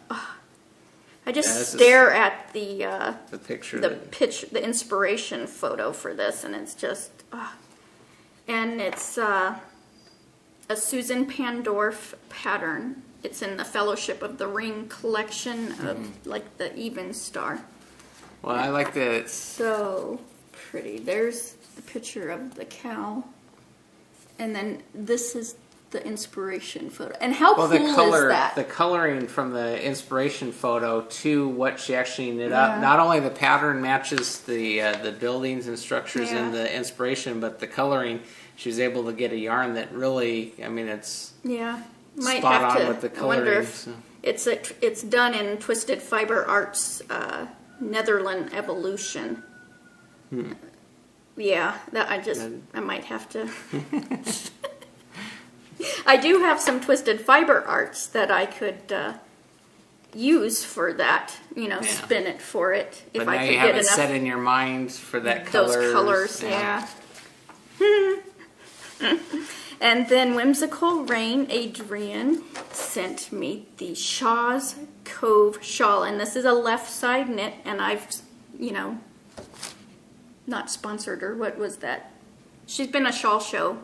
I just stare at the picture, the inspiration photo for this, and it's just, and it's a Susan Pandorf pattern. It's in the Fellowship of the Ring collection of like the Even Star. Well, I like that. It's so pretty. There's the picture of the cow. And then this is the inspiration photo. And how cool is that? The coloring from the inspiration photo to what she actually knit up. Not only the pattern matches the buildings and structures in the inspiration, but the coloring, she was able to get a yarn that really, it's might spot have on to with the coloring. Wonder if it's done in Twisted Fiber Arts Netherland Evolution. Yeah, that I might have to. I do have some Twisted Fiber Arts that I could use for that. Spin it for it if but I now could you have get it enough. set in your mind for that Those colors, yeah. And then Whimsical Rain, Adrian sent me the Shaw's Cove shawl, and this is a left side knit, and I've, not sponsored her. What was that? She's been a shawl show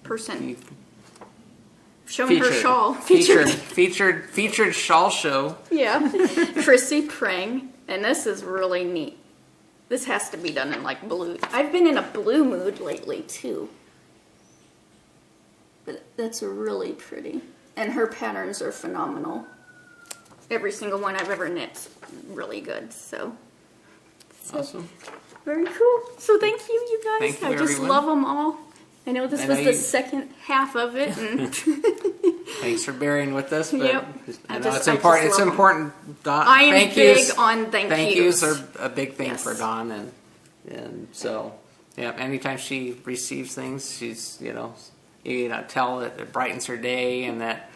person. Showing her shawl. Featured shawl show. Yeah. Chrissy Prang. And this is really neat. This has to be done in like blue. I've been in a blue mood lately too. But that's really pretty. And her patterns are phenomenal. Every single one I've ever knit's really good. So awesome. Very cool. So thank you, you guys. Thank you, I just everyone. love them all. I know this was the second half of it. And thanks for bearing with us. But yep. I know it's important. It's important. Dawn, I am big on thank yous are a big thing for Dawn, and so yeah. Anytime she receives things, she's tell it brightens her day, and that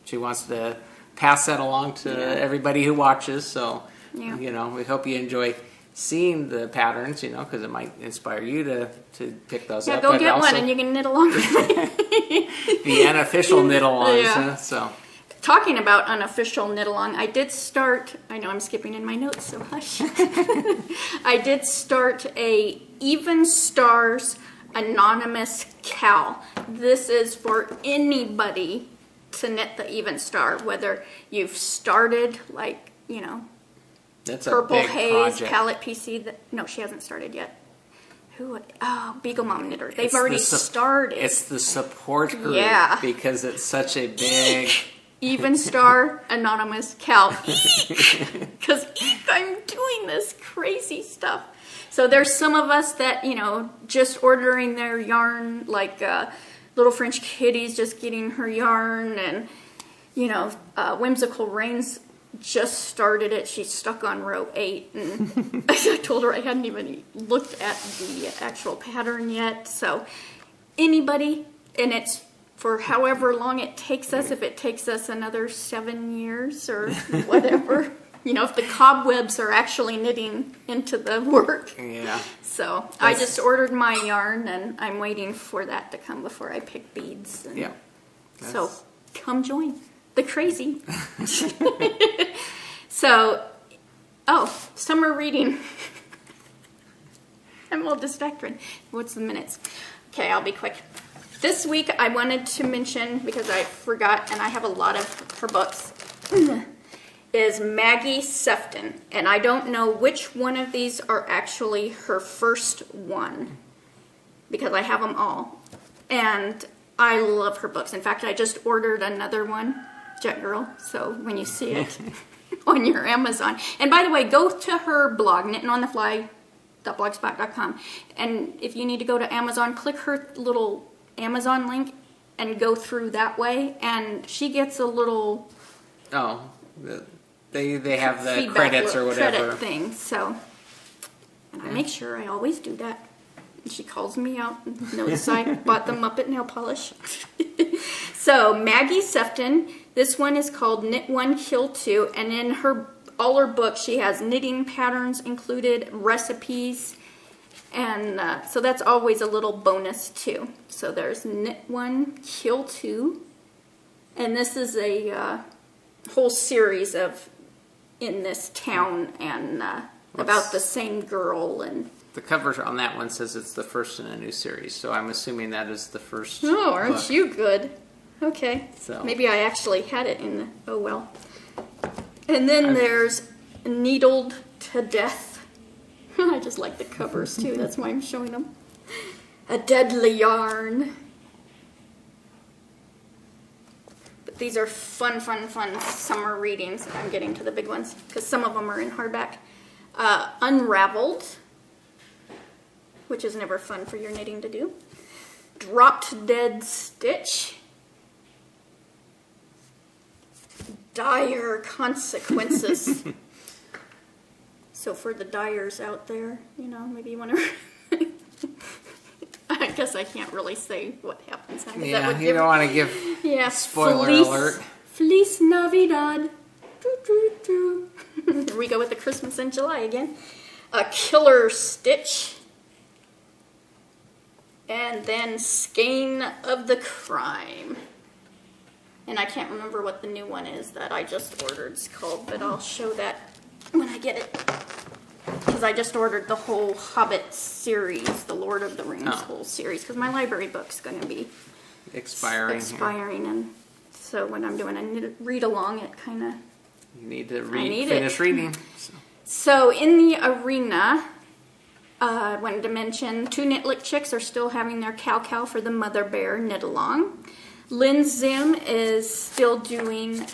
she wants to pass that along to everybody who watches. So we hope you enjoy seeing the patterns, because it might inspire you to pick those up. Yeah, go get one and you can knit along with me. The unofficial knit alongs. Yeah. So, talking about unofficial knit along, I did start. I know I'm skipping in my notes, so hush. I did start a Even Stars anonymous cowl. This is for anybody to knit the Even Star, whether you've started that's Purple a big Haze, project. Palette PC. No, she hasn't started yet. Beagle Mom Knitter. They've already started. It's the support group. Yeah. Because it's such a big... Even Star Anonymous Cowl. Because I'm doing this crazy stuff. So there's some of us that, just ordering their yarn, like Little French Kitty's just getting her yarn, and, Whimsical Rains just started it. She's stuck on row 8, and I told her I hadn't even looked at the actual pattern yet. So anybody, and it's for however long it takes us, if it takes us another 7 years or whatever, if the cobwebs are actually knitting into the work. Yeah. So I just ordered my yarn, and I'm waiting for that to come before I pick beads. And so come join the crazy. So, summer reading. I'm all distracted. What's the minutes? Okay, I'll be quick. This week I wanted to mention, because I forgot, and I have a lot of her books, is Maggie Sefton. And I don't know which one of these are actually her first one, because I have them all. And I love her books. In fact, I just ordered another one, Jet Girl, so when you see it on your Amazon. And by the way, go to her blog, knittingonthefly.blogspot.com, and if you need to go to Amazon, click her little Amazon link and go through that way, and she gets a little they have the credits or whatever credit thing. So, and I make sure I always do that. And she calls me out and knows I bought the Muppet nail polish. So Maggie Sefton, this one is called Knit 1, Kill 2, and in all her books she has knitting patterns included, recipes, and so that's always a little bonus too. So there's Knit 1, Kill 2, and this is a whole series of in this town and about the same girl. And the cover on that one says it's the first in a new series, so I'm assuming that is the first. Oh, aren't book. you good? Okay. So maybe I actually had it in the. Oh well. And then there's Needled to Death. I just like the covers too. That's why I'm showing them. A Deadly Yarn. But these are fun summer readings. I'm getting to the big ones because some of them are in hardback. Unraveled, which is never fun for your knitting to do. Dropped Dead Stitch. Dire Consequences. So for the dyers out there, maybe you want to... I guess I can't really say what happens. Yeah, you don't want to give spoiler alert. Feliz Navidad. Here we go with the Christmas in July again. A Killer Stitch. And then Skein of the Crime. And I can't remember what the new one is that I just ordered is called, but I'll show that when I get it. Because I just ordered the whole Hobbit series, the Lord of the Rings whole series, because my library book's going to be expiring, and so when I'm doing a read-along, it kind of... You need to finish reading. So in the arena, I wanted to mention 2 Knitlick Chicks are still having their cow for the Mother Bear knit-along. Lynn Zim is still doing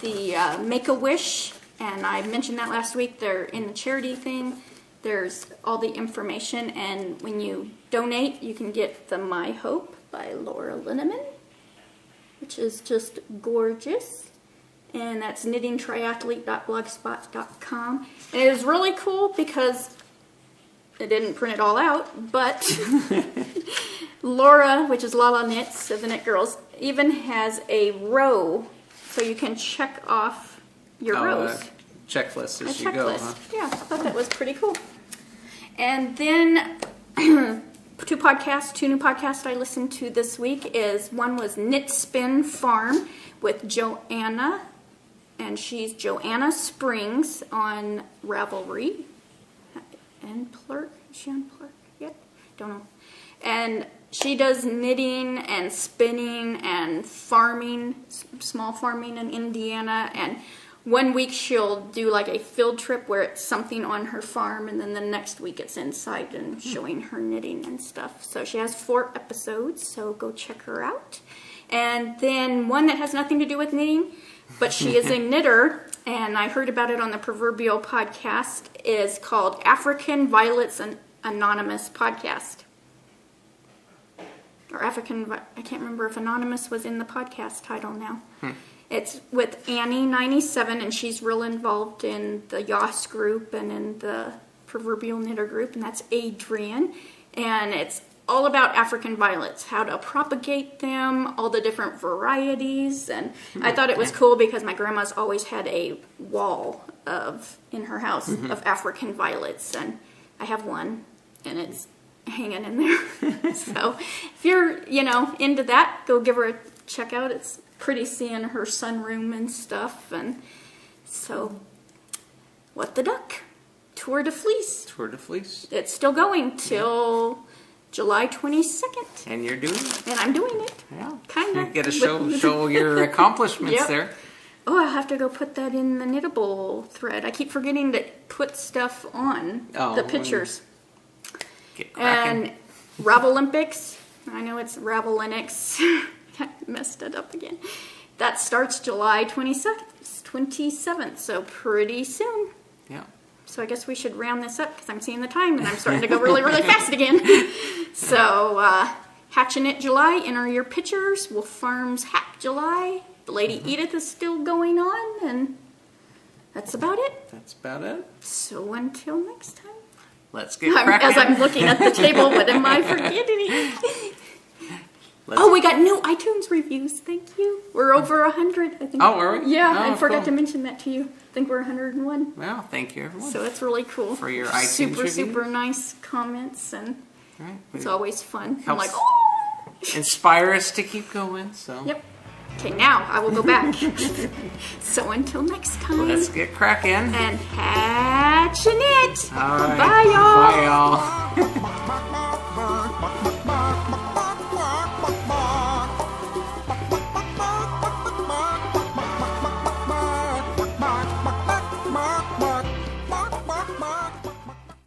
the Make-A-Wish, and I mentioned that last week. They're in the charity thing. There's all the information, and when you donate, you can get the My Hope by Laura Linneman, which is just gorgeous. And that's knittingtriathlete.blogspot.com. And it is really cool because I didn't print it all out, but Laura, which is Lala Knits of the Knit Girls, even has a row so you can check off your rows. Checklist as you go, huh? Yeah, I thought that was pretty cool. And then two new podcasts I listened to this week is one was Knit Spin Farm with Joanna, and she's Joanna Springs on Ravelry. And Plurk? Is she on Plurk yet? Don't know. And she does knitting and spinning and farming, small farming in Indiana. And one week she'll do like a field trip where it's something on her farm, and then the next week it's inside and showing her knitting and stuff. So she has 4 episodes, so go check her out. And then one that has nothing to do with knitting, but she is a knitter, and I heard about it on the Proverbial podcast, is called African Violets Anonymous Podcast. Or I can't remember if Anonymous was in the podcast title now. It's with Annie97, and she's real involved in the Yas group and in the Proverbial Knitter group, and that's Adrian. And it's all about African violets, how to propagate them, all the different varieties. And I thought it was cool because my grandma's always had a wall in her house of African violets, and I have one, and it's hanging in there. So if you're, into that, go give her a check out. It's pretty seeing her sunroom and stuff. And so, What the Duck? Tour de Fleece. Tour de Fleece. It's still going till July 22nd. And you're doing it. And I'm doing it. Yeah. Kind of. You get to show your accomplishments there. Oh, I'll have to go put that in the Knittable thread. I keep forgetting to put stuff on the pictures. Get cracking. And Ravel Olympics. I know it's Ravel Linux. I messed it up again. That starts July 27th, so pretty soon. Yeah. So I guess we should round this up because I'm seeing the time and I'm starting to go really, really fast again. So, Hatch and Knit July, enter your pictures. Wolf Farms Hack July. The Lady Edith is still going on, and that's about it. That's about it. So until next time. Let's get cracking. As I'm looking at the table, what am I forgetting? We got new iTunes reviews. Thank you. We're over 100, I think. Oh, are we? Yeah, I forgot to mention that to you. I think we're 101. Well, thank you, everyone. So it's really cool. For your iTunes reviews. Super nice comments, and it's always fun. I'm like, inspire us to keep going. So. Yep. Okay, now I will go back. So until next time. Let's get cracking. And hatch and knit. All right. Bye, y'all. Bye, y'all.